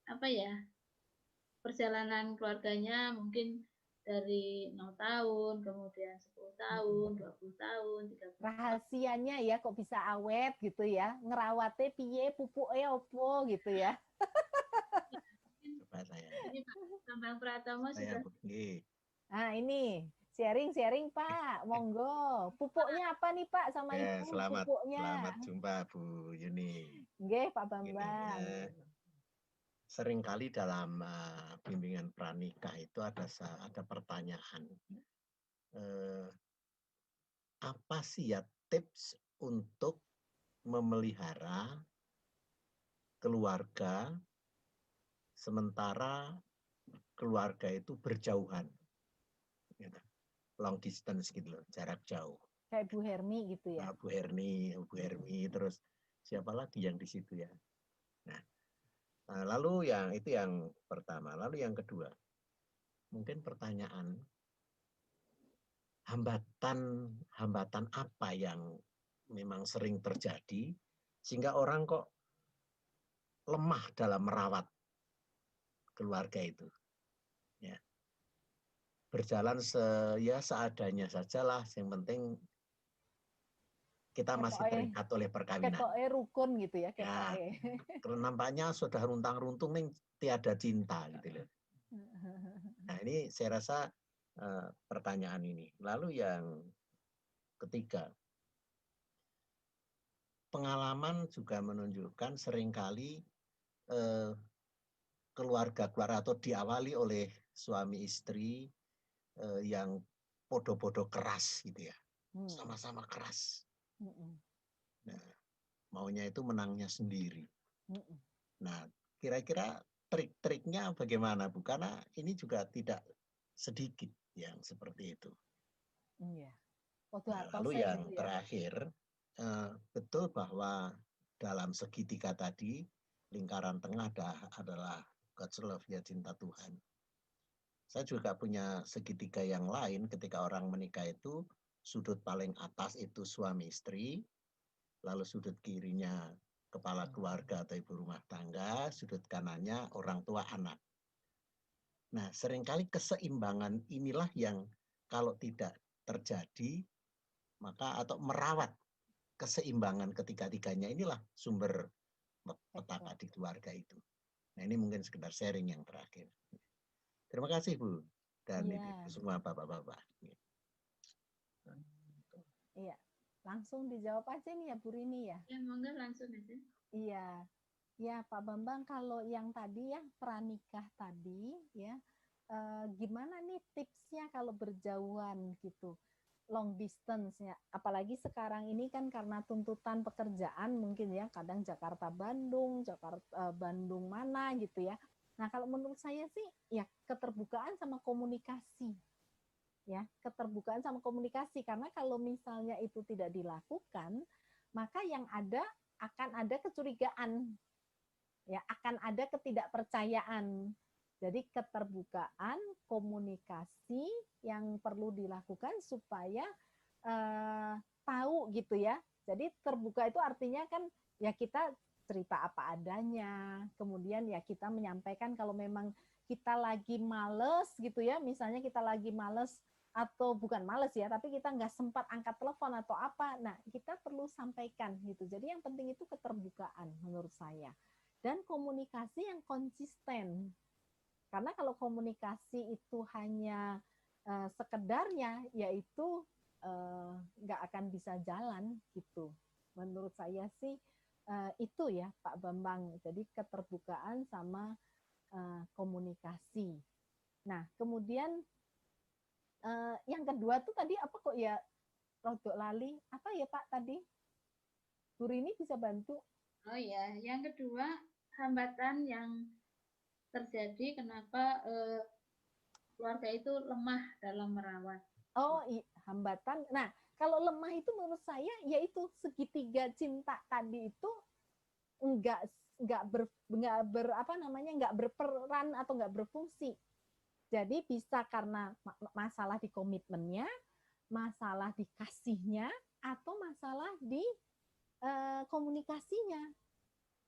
apa ya, perjalanan keluarganya mungkin dari 0 tahun, kemudian 10 tahun, 20 tahun, 30 tahun. Rahasianya ya kok bisa awet gitu ya. Ngerawatnya piye, pupuke opo gitu ya. Coba saya. Ini Pak Bambang Pratama Saya sudah. Nah, ini sharing Pak, monggo. Pupuknya apa nih Pak sama Ya, Ibu? selamat Pupuknya. jumpa Bu Yuni. Nggih, Pak Bambang. Seringkali dalam bimbingan pranikah itu ada pertanyaan, apa sih ya tips untuk memelihara keluarga sementara keluarga itu berjauhan, gitu. Long distance gitu loh, jarak jauh. Kayak Bu Hermi gitu ya. Bu Hermi, terus siapa lagi yang di situ ya. Nah, lalu itu yang pertama. Lalu yang kedua, mungkin pertanyaan, hambatan apa yang memang sering terjadi sehingga orang kok lemah dalam merawat keluarga itu. Ya. Berjalan seadanya sajalah, yang penting kita masih terikat oleh perkawinan. Ketoke rukun gitu ya, ketoke. Ya, nampaknya sudah runtang-runtung nih tiada cinta gitu loh. Nah, ini saya rasa pertanyaan ini. Lalu yang ketiga, pengalaman juga menunjukkan seringkali keluarga atau diawali oleh suami istri yang podo-podo keras gitu ya, sama-sama keras. Nah, maunya itu menangnya sendiri. Nah, kira-kira trik-triknya bagaimana Bu? Karena ini juga tidak sedikit yang seperti itu. Lalu yang terakhir, betul bahwa dalam segitiga tadi, lingkaran tengah adalah God's love, ya cinta Tuhan. Saya juga punya segitiga yang lain ketika orang menikah itu, sudut paling atas itu suami istri, lalu sudut kirinya kepala keluarga atau ibu rumah tangga, sudut kanannya orang tua anak. Nah, seringkali keseimbangan inilah yang kalau tidak terjadi, maka atau merawat keseimbangan ketiga-tiganya inilah sumber petaka di keluarga itu. Nah, ini mungkin sekedar sharing yang terakhir. Terima kasih, Bu. Dan Ibu semua Bapak-Bapak. Iya, langsung dijawab aja nih ya Bu Rini ya. Ya, monggo langsung aja. Iya. Ya, Pak Bambang, kalau yang tadi ya pranikah tadi ya, gimana nih tipsnya kalau berjauhan gitu, long distance ya, apalagi sekarang ini kan karena tuntutan pekerjaan mungkin ya, kadang Jakarta Bandung, Jakarta Bandung mana gitu ya. Nah, kalau menurut saya sih ya keterbukaan sama komunikasi. Ya, keterbukaan sama komunikasi, karena kalau misalnya itu tidak dilakukan, maka yang ada akan ada kecurigaan. Ya, akan ada ketidakpercayaan. Jadi keterbukaan, komunikasi yang perlu dilakukan supaya tahu gitu ya. Jadi terbuka itu artinya kan ya kita cerita apa adanya, kemudian ya kita menyampaikan kalau memang kita lagi males gitu ya, misalnya kita lagi males atau bukan males ya, tapi kita nggak sempat angkat telepon atau apa, nah kita perlu sampaikan gitu. Jadi yang penting itu keterbukaan menurut saya. Dan komunikasi yang konsisten. Karena kalau komunikasi itu hanya sekedarnya, yaitu nggak akan bisa jalan gitu. Menurut saya sih itu ya Pak Bambang. Jadi keterbukaan sama komunikasi. Nah kemudian yang kedua tuh tadi apa kok ya rodok lali? Apa ya Pak tadi? Bu Rini bisa bantu? Oh ya, yang kedua hambatan yang terjadi kenapa keluarga itu lemah dalam merawat. Oh, hambatan. Nah, kalau lemah itu menurut saya yaitu segitiga cinta tadi itu enggak berperan atau enggak berfungsi. Jadi bisa karena masalah di komitmennya, masalah di kasihnya, atau masalah di komunikasinya.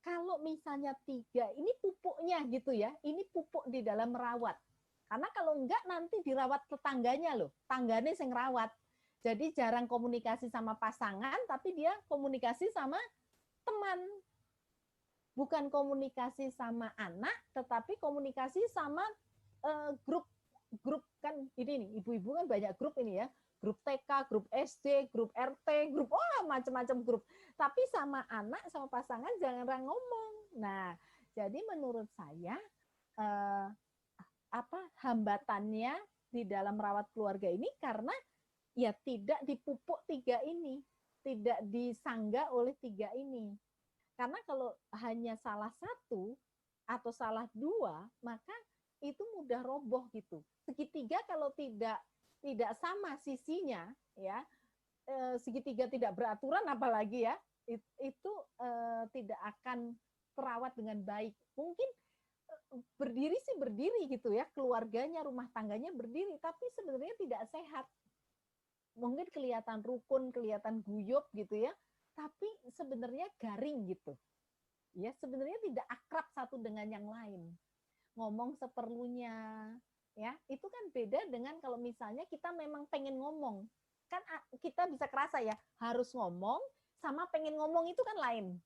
Kalau misalnya tiga, ini pupuknya gitu ya, ini pupuk di dalam merawat. Karena kalau enggak nanti dirawat tetangganya loh, tangganya yang rawat. Jadi jarang komunikasi sama pasangan, tapi dia komunikasi sama teman. Bukan komunikasi sama anak, tetapi komunikasi sama grup kan ini nih, ibu-ibu kan banyak grup ini ya. Grup TK, grup SD, grup RT, grup macam-macam grup. Tapi sama anak, sama pasangan jangan ngomong. Nah, jadi menurut saya hambatannya di dalam merawat keluarga ini karena ya tidak dipupuk tiga ini, tidak disangga oleh tiga ini. Karena kalau hanya salah satu atau salah dua, maka itu mudah roboh gitu. Segitiga kalau tidak sama sisinya ya, segitiga tidak beraturan apalagi ya, itu tidak akan terawat dengan baik. Mungkin berdiri sih berdiri gitu ya, keluarganya, rumah tangganya berdiri, tapi sebenarnya tidak sehat. Mungkin kelihatan rukun, kelihatan guyup gitu ya, tapi sebenarnya garing gitu. Ya, sebenarnya tidak akrab satu dengan yang lain. Ngomong seperlunya, ya itu kan beda dengan kalau misalnya kita memang pengen ngomong, kan kita bisa kerasa ya harus ngomong sama pengen ngomong itu kan lain,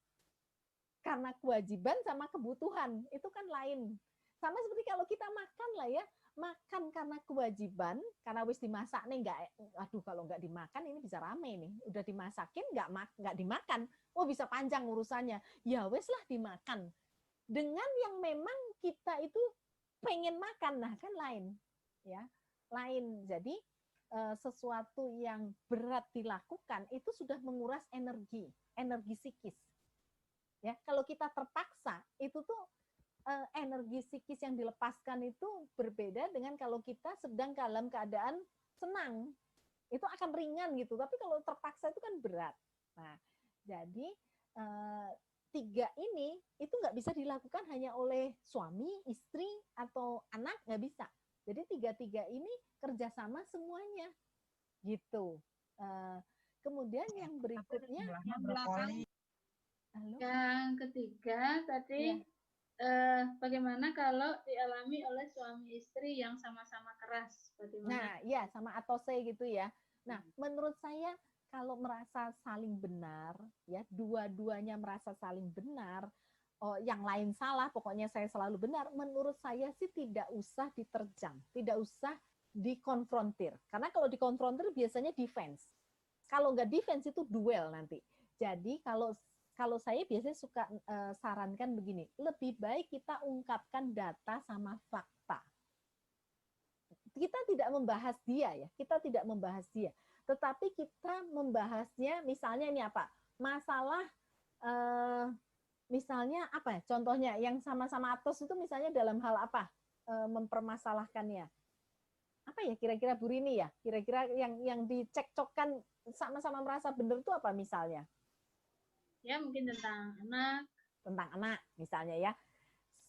karena kewajiban sama kebutuhan itu kan lain. Sama seperti kalau kita makan lah ya, makan karena kewajiban, karena wis dimasak nih kalau nggak dimakan ini bisa rame nih, udah dimasakin nggak dimakan, bisa panjang urusannya, ya wis lah dimakan. Dengan yang memang kita itu pengen makan, nah kan lain, ya lain. Jadi sesuatu yang berat dilakukan itu sudah menguras energi psikis. Ya, kalau kita terpaksa itu tuh energi psikis yang dilepaskan itu berbeda dengan kalau kita sedang dalam keadaan senang, itu akan ringan gitu. Tapi kalau terpaksa itu kan berat. Nah, jadi tiga ini itu nggak bisa dilakukan hanya oleh suami, istri, atau anak, nggak bisa. Jadi tiga-tiga ini kerjasama semuanya, gitu. Kemudian yang berikutnya, Halo? Yang ketiga tadi bagaimana kalau dialami oleh suami istri yang sama-sama keras? Bagaimana? Nah, ya sama atose gitu ya. Nah, menurut saya kalau merasa saling benar, ya dua-duanya merasa saling benar, oh, yang lain salah, pokoknya saya selalu benar. Menurut saya sih tidak usah diterjang, tidak usah dikonfrontir. Karena kalau dikonfrontir biasanya defense. Kalau nggak defense itu duel nanti. Jadi kalau saya biasanya suka sarankan begini, lebih baik kita ungkapkan data sama fakta. Kita tidak membahas dia ya, kita tidak membahas dia, tetapi kita membahasnya misalnya ini apa? Masalah misalnya apa ya? Contohnya yang sama-sama atos itu misalnya dalam hal apa? Mempermasalahkannya. Apa ya kira-kira Bu Rini ya? Kira-kira yang dicekcokkan sama-sama merasa benar itu apa misalnya? Ya mungkin tentang anak. Tentang anak misalnya ya.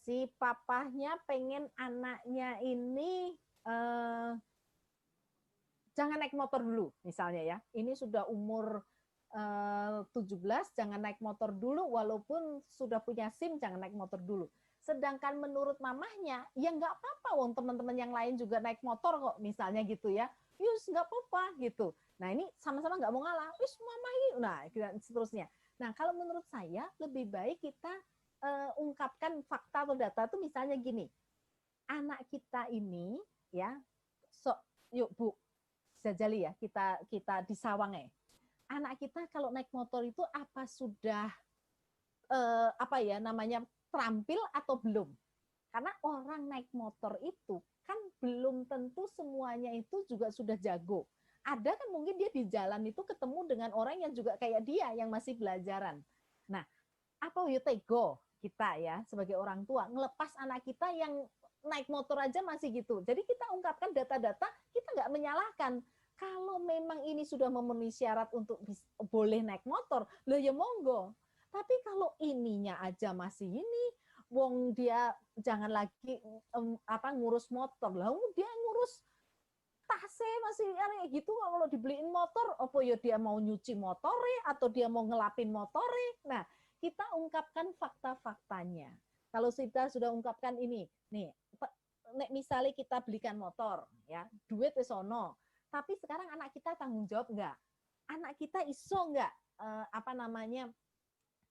Si papahnya pengen anaknya ini jangan naik motor dulu misalnya ya. Ini sudah umur 17 jangan naik motor dulu, walaupun sudah punya SIM jangan naik motor dulu. Sedangkan menurut mamahnya ya nggak apa-apa, wong teman-teman yang lain juga naik motor kok misalnya gitu ya. Yus nggak apa-apa gitu. Nah ini sama-sama nggak mau ngalah. Wis mama ini, nah seterusnya. Nah kalau menurut saya lebih baik kita ungkapkan fakta atau data itu misalnya gini, anak kita ini ya, yuk Bu, Zajali ya, kita di Sawang ya. Anak kita kalau naik motor itu apa sudah apa ya namanya terampil atau belum? Karena orang naik motor itu kan belum tentu semuanya itu juga sudah jago. Ada kan mungkin dia di jalan itu ketemu dengan orang yang juga kayak dia yang masih belajaran. Nah, apa you tego kita ya sebagai orang tua ngelepas anak kita yang naik motor aja masih gitu. Jadi kita ungkapkan data-data, kita nggak menyalahkan. Kalau memang ini sudah memenuhi syarat untuk boleh naik motor, loh ya monggo. Tapi kalau ininya aja masih ini, wong dia jangan lagi ngurus motor, lah dia ngurus tasnya masih kayak gitu. Kalau dibeliin motor, apa ya dia mau nyuci motornya atau dia mau ngelapin motornya. Nah, kita ungkapkan fakta-faktanya. Kalau kita sudah ungkapkan ini, nih, misalnya kita belikan motor, ya, duit wis ono, tapi sekarang anak kita tanggung jawab nggak? Anak kita iso nggak apa namanya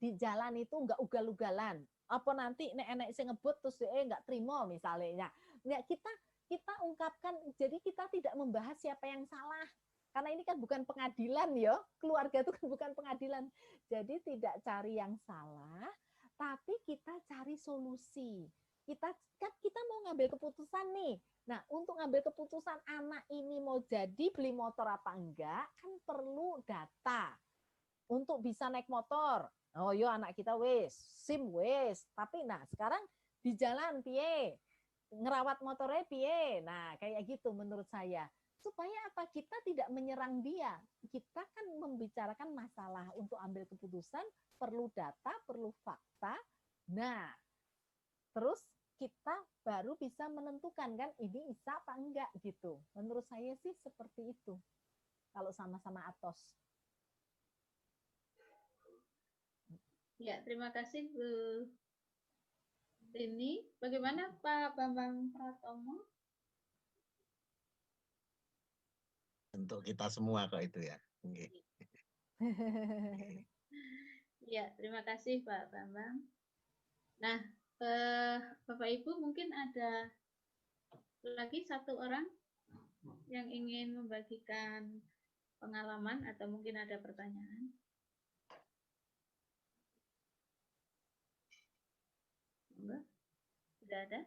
di jalan itu nggak ugal-ugalan? Apa nanti nek sing ngebut terus nggak terima misalnya? Nggak, kita ungkapkan. Jadi kita tidak membahas siapa yang salah. Karena ini kan bukan pengadilan ya, keluarga itu kan bukan pengadilan. Jadi tidak cari yang salah, tapi kita cari solusi. Kita mau ngambil keputusan nih. Nah, untuk ngambil keputusan anak ini mau jadi beli motor apa enggak, kan perlu data. Untuk bisa naik motor, oh yo anak kita wes, SIM wes. Tapi nah sekarang di jalan piye? Ngerawat motornya piye? Nah, kayak gitu menurut saya. Supaya apa? Kita tidak menyerang dia. Kita kan membicarakan masalah untuk ambil keputusan, perlu data, perlu fakta. Nah, terus kita baru bisa menentukan kan ini bisa apa enggak gitu. Menurut saya sih seperti itu. Kalau sama-sama atos. Ya, terima kasih Bu Rini. Bagaimana Pak Bambang Pratomo? Untuk kita semua kok itu ya. Okay. Ya, terima kasih Pak Bambang. Nah, Bapak Ibu mungkin ada lagi satu orang yang ingin membagikan pengalaman atau mungkin ada pertanyaan. Enggak? Sudah ada?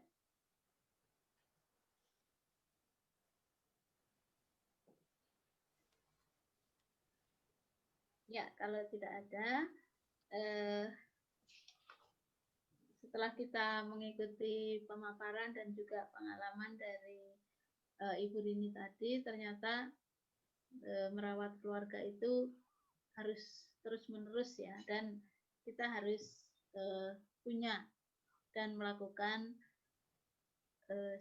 Ya, kalau tidak ada, setelah kita mengikuti pemaparan dan juga pengalaman dari Ibu Rini tadi, ternyata merawat keluarga itu harus terus-menerus ya, dan kita harus punya dan melakukan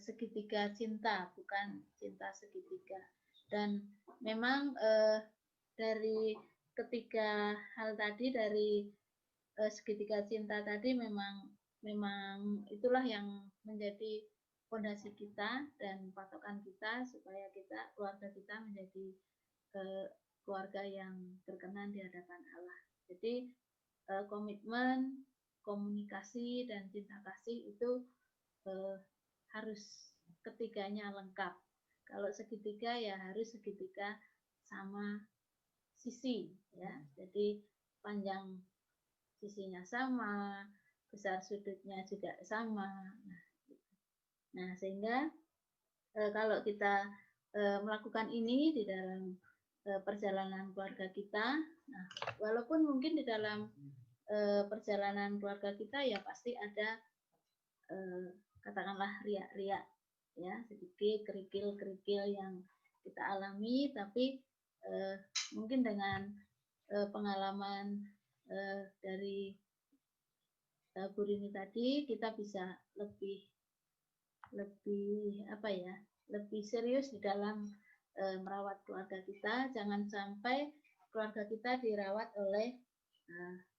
segitiga cinta, bukan cinta segitiga. Dan memang dari ketiga hal tadi, dari segitiga cinta tadi memang itulah yang menjadi fondasi kita dan patokan kita supaya keluarga kita menjadi keluarga yang berkenan di hadapan Allah. Jadi komitmen, komunikasi dan cinta kasih itu harus ketiganya lengkap. Kalau segitiga ya harus segitiga sama sisi ya. Jadi panjang sisinya sama, besar sudutnya juga sama. Nah, sehingga kalau kita melakukan ini di dalam perjalanan keluarga kita, nah, walaupun mungkin di dalam perjalanan keluarga kita ya pasti ada katakanlah riak-riak ya, sedikit kerikil-kerikil yang kita alami, tapi mungkin dengan pengalaman dari Bu Rini tadi kita bisa lebih serius di dalam merawat keluarga kita. Jangan sampai keluarga kita dirawat oleh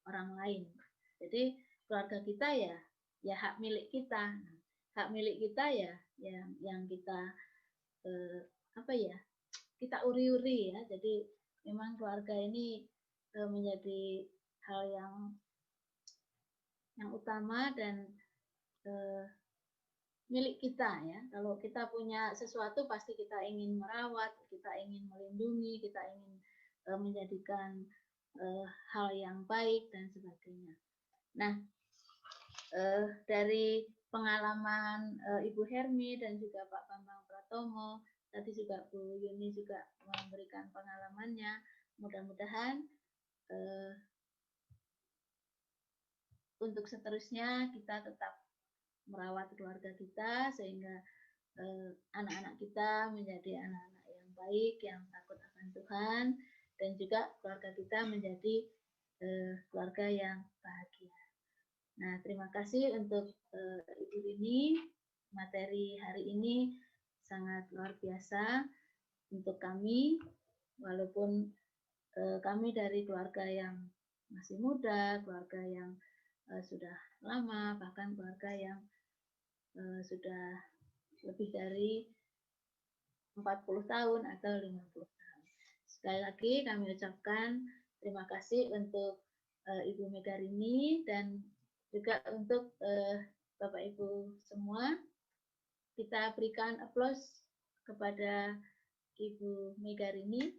orang lain. Jadi keluarga kita ya hak milik kita. Hak milik kita ya yang kita kita uri-uri ya. Jadi memang keluarga ini menjadi hal yang utama dan milik kita ya. Kalau kita punya sesuatu pasti kita ingin merawat, kita ingin melindungi, kita ingin menjadikan hal yang baik dan sebagainya. Nah, dari pengalaman Ibu Hermi dan juga Pak Bambang Pratomo, tadi juga Bu Yuni juga memberikan pengalamannya. Mudah-mudahan untuk seterusnya kita tetap merawat keluarga kita sehingga anak-anak kita menjadi anak-anak yang baik, yang takut akan Tuhan, dan juga keluarga kita menjadi keluarga yang bahagia. Nah, terima kasih untuk Ibu Rini. Materi hari ini sangat luar biasa untuk kami, walaupun kami dari keluarga yang masih muda, keluarga yang sudah lama, bahkan keluarga yang sudah lebih dari 40 tahun atau 50 tahun. Sekali lagi kami ucapkan terima kasih untuk Ibu Megarini dan juga untuk Bapak Ibu semua. Kita berikan aplaus kepada Ibu Megarini.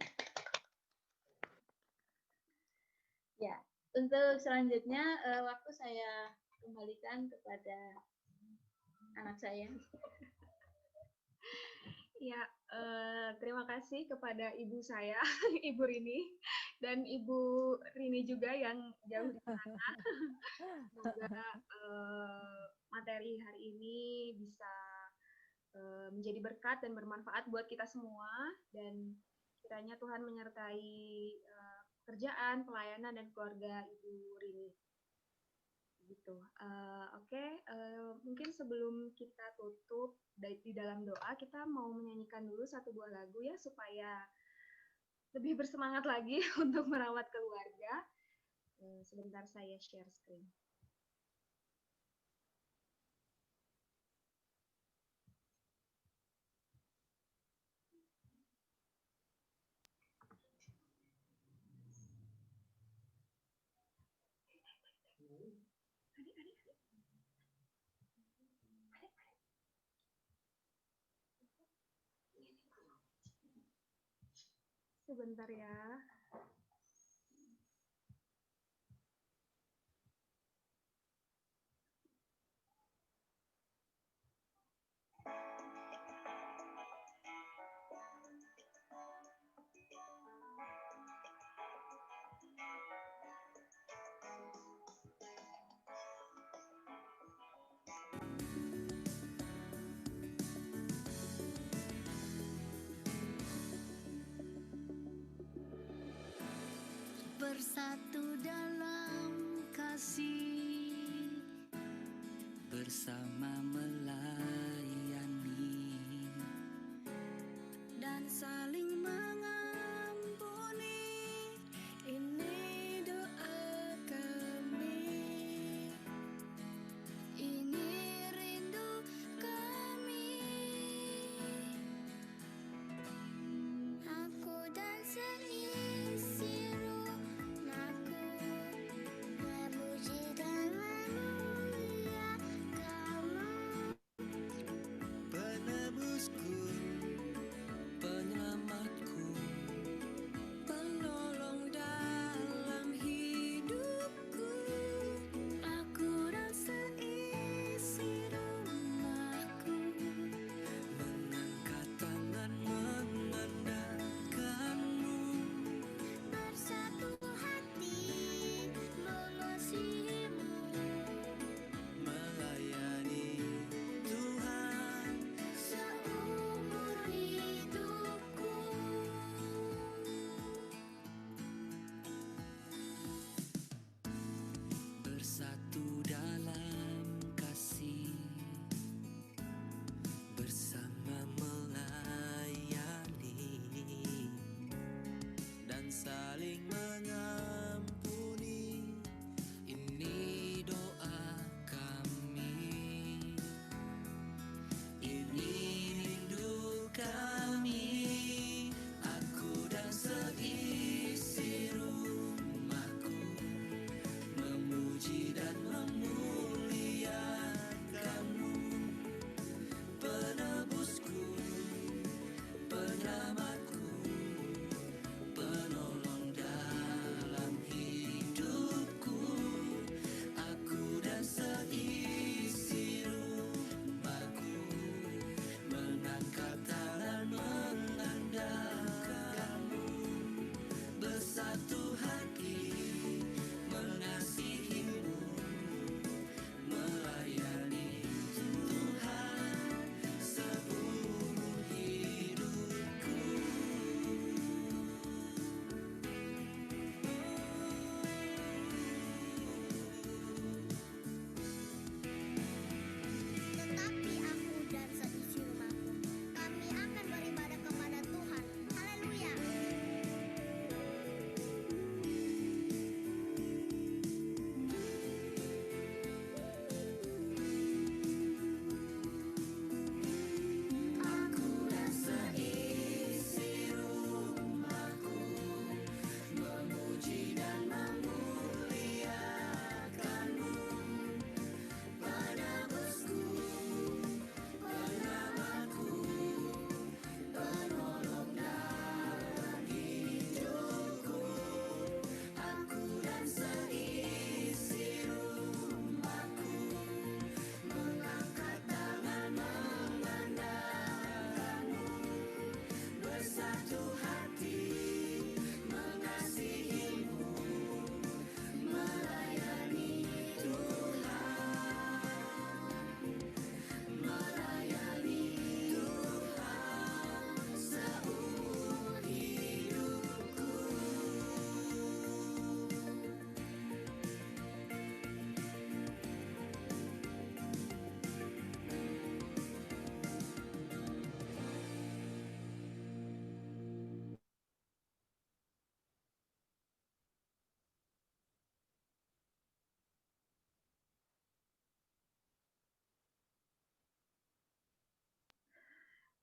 Ya, untuk selanjutnya waktu saya kembalikan kepada anak saya. Ya, terima kasih kepada ibu saya, Ibu Rini, dan Ibu Rini juga yang jauh di sana. Semoga materi hari ini bisa menjadi berkat dan bermanfaat buat kita semua, dan kiranya Tuhan menyertai pekerjaan, pelayanan, dan keluarga Ibu Rini. Gitu. Mungkin sebelum kita tutup di dalam doa, kita mau menyanyikan dulu satu buah lagu ya supaya lebih bersemangat lagi untuk merawat keluarga. Sebentar saya share screen. Sebentar ya. Bersatu dalam kasih, bersama melayani dan saling mengampuni. Ini doa kami.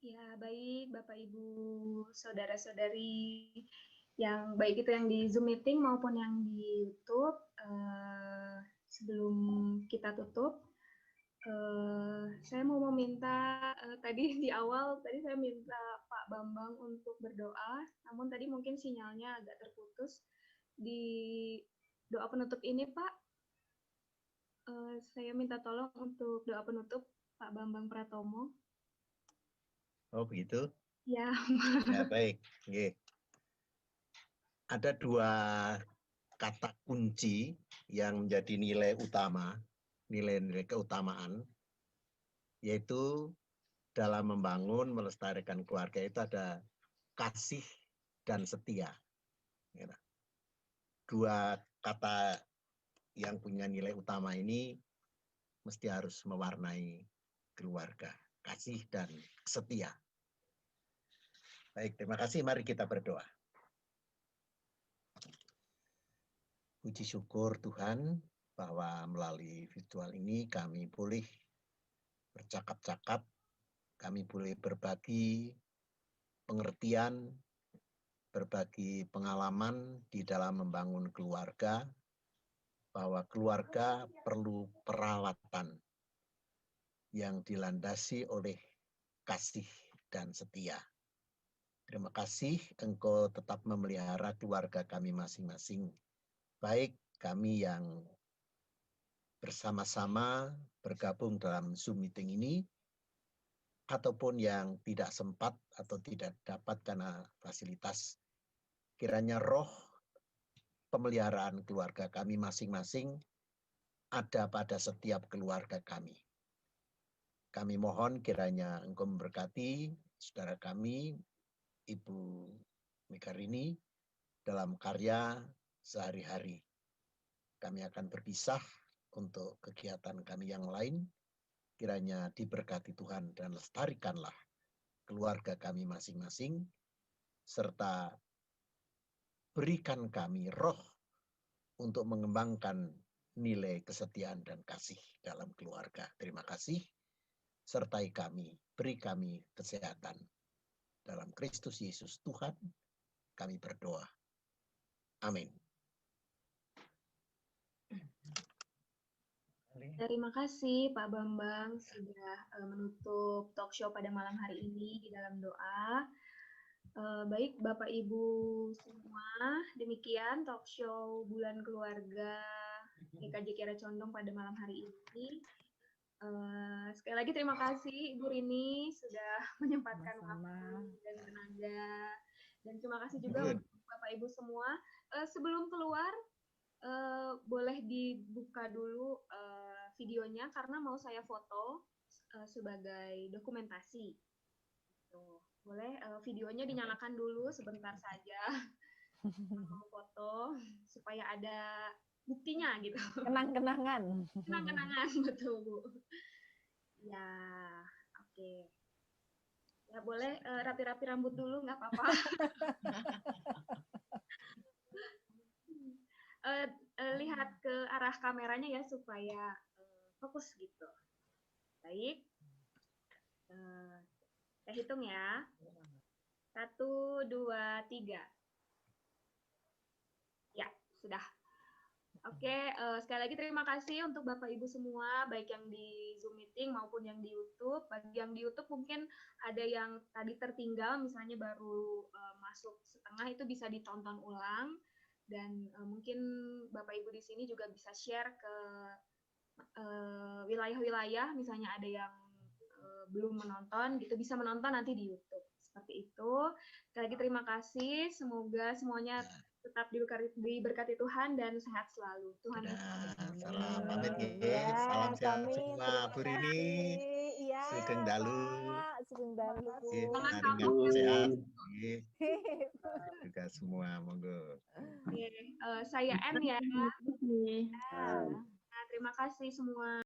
Ya, baik Bapak Ibu, saudara-saudari yang baik itu yang di Zoom meeting maupun yang di YouTube. Sebelum kita tutup, saya mau meminta tadi di awal tadi saya minta Pak Bambang untuk berdoa, namun tadi mungkin sinyalnya agak terputus. Di doa penutup ini Pak, saya minta tolong untuk doa penutup Pak Bambang Pratomo. Oh begitu? Ya. Ya baik. Oke. Ada dua kata kunci yang menjadi nilai utama, nilai-nilai keutamaan, yaitu dalam membangun, melestarikan keluarga itu ada kasih dan setia. Dua kata yang punya nilai utama ini mesti harus mewarnai keluarga, kasih dan setia. Baik, terima kasih. Mari kita berdoa. Puji syukur Tuhan bahwa melalui virtual ini kami boleh bercakap-cakap, kami boleh berbagi pengertian, berbagi pengalaman di dalam membangun keluarga, bahwa keluarga perlu perawatan yang dilandasi oleh kasih dan setia. Terima kasih Engkau tetap memelihara keluarga kami masing-masing. Baik kami yang bersama-sama bergabung dalam Zoom meeting ini, ataupun yang tidak sempat atau tidak dapat karena fasilitas. Kiranya roh pemeliharaan keluarga kami masing-masing ada pada setiap keluarga kami. Kami mohon kiranya Engkau memberkati saudara kami, Ibu Mekarini, dalam karya sehari-hari. Kami akan berpisah untuk kegiatan kami yang lain. Kiranya diberkati Tuhan dan lestarikanlah keluarga kami masing-masing, serta berikan kami roh untuk mengembangkan nilai kesetiaan dan kasih dalam keluarga. Terima kasih. Sertai kami, beri kami kesehatan. Dalam Kristus Yesus Tuhan, kami berdoa. Amin. Terima kasih Pak Bambang sudah menutup talk show pada malam hari ini di dalam doa. Baik Bapak Ibu semua, demikian talk show Bulan Keluarga GKJ Kiara Condong pada malam hari ini. Sekali lagi terima kasih Ibu Rini sudah menyempatkan waktu dan tenaga. Dan terima kasih juga untuk Bapak Ibu semua. Sebelum keluar, boleh dibuka dulu videonya karena mau saya foto sebagai dokumentasi. Tuh, boleh videonya dinyalakan dulu sebentar saja. Mau foto supaya ada buktinya gitu. Kenang-kenangan. Kenang-kenangan, betul Bu. Ya, oke. Ya boleh rapi-rapi rambut dulu, nggak apa-apa. Lihat ke arah kameranya ya supaya fokus gitu. Baik. Saya hitung ya. 1, 2, 3. Ya, sudah. Oke, sekali lagi terima kasih untuk Bapak Ibu semua, baik yang di Zoom meeting maupun yang di YouTube. Bagi yang di YouTube mungkin ada yang tadi tertinggal, misalnya baru masuk setengah, itu bisa ditonton ulang. Dan mungkin Bapak Ibu di sini juga bisa share ke wilayah-wilayah, misalnya ada yang belum menonton, gitu bisa menonton nanti di YouTube. Seperti itu. Sekali lagi terima kasih, semoga semuanya tetap diberkati Tuhan dan sehat selalu. Tuhan salam pamit ya. Salam sehat semua Bu Rini. Iya, Sugeng dalu. Sugeng dalu. Naringan sehat. Juga semua monggo. Saya N ya. Nah, terima kasih semua.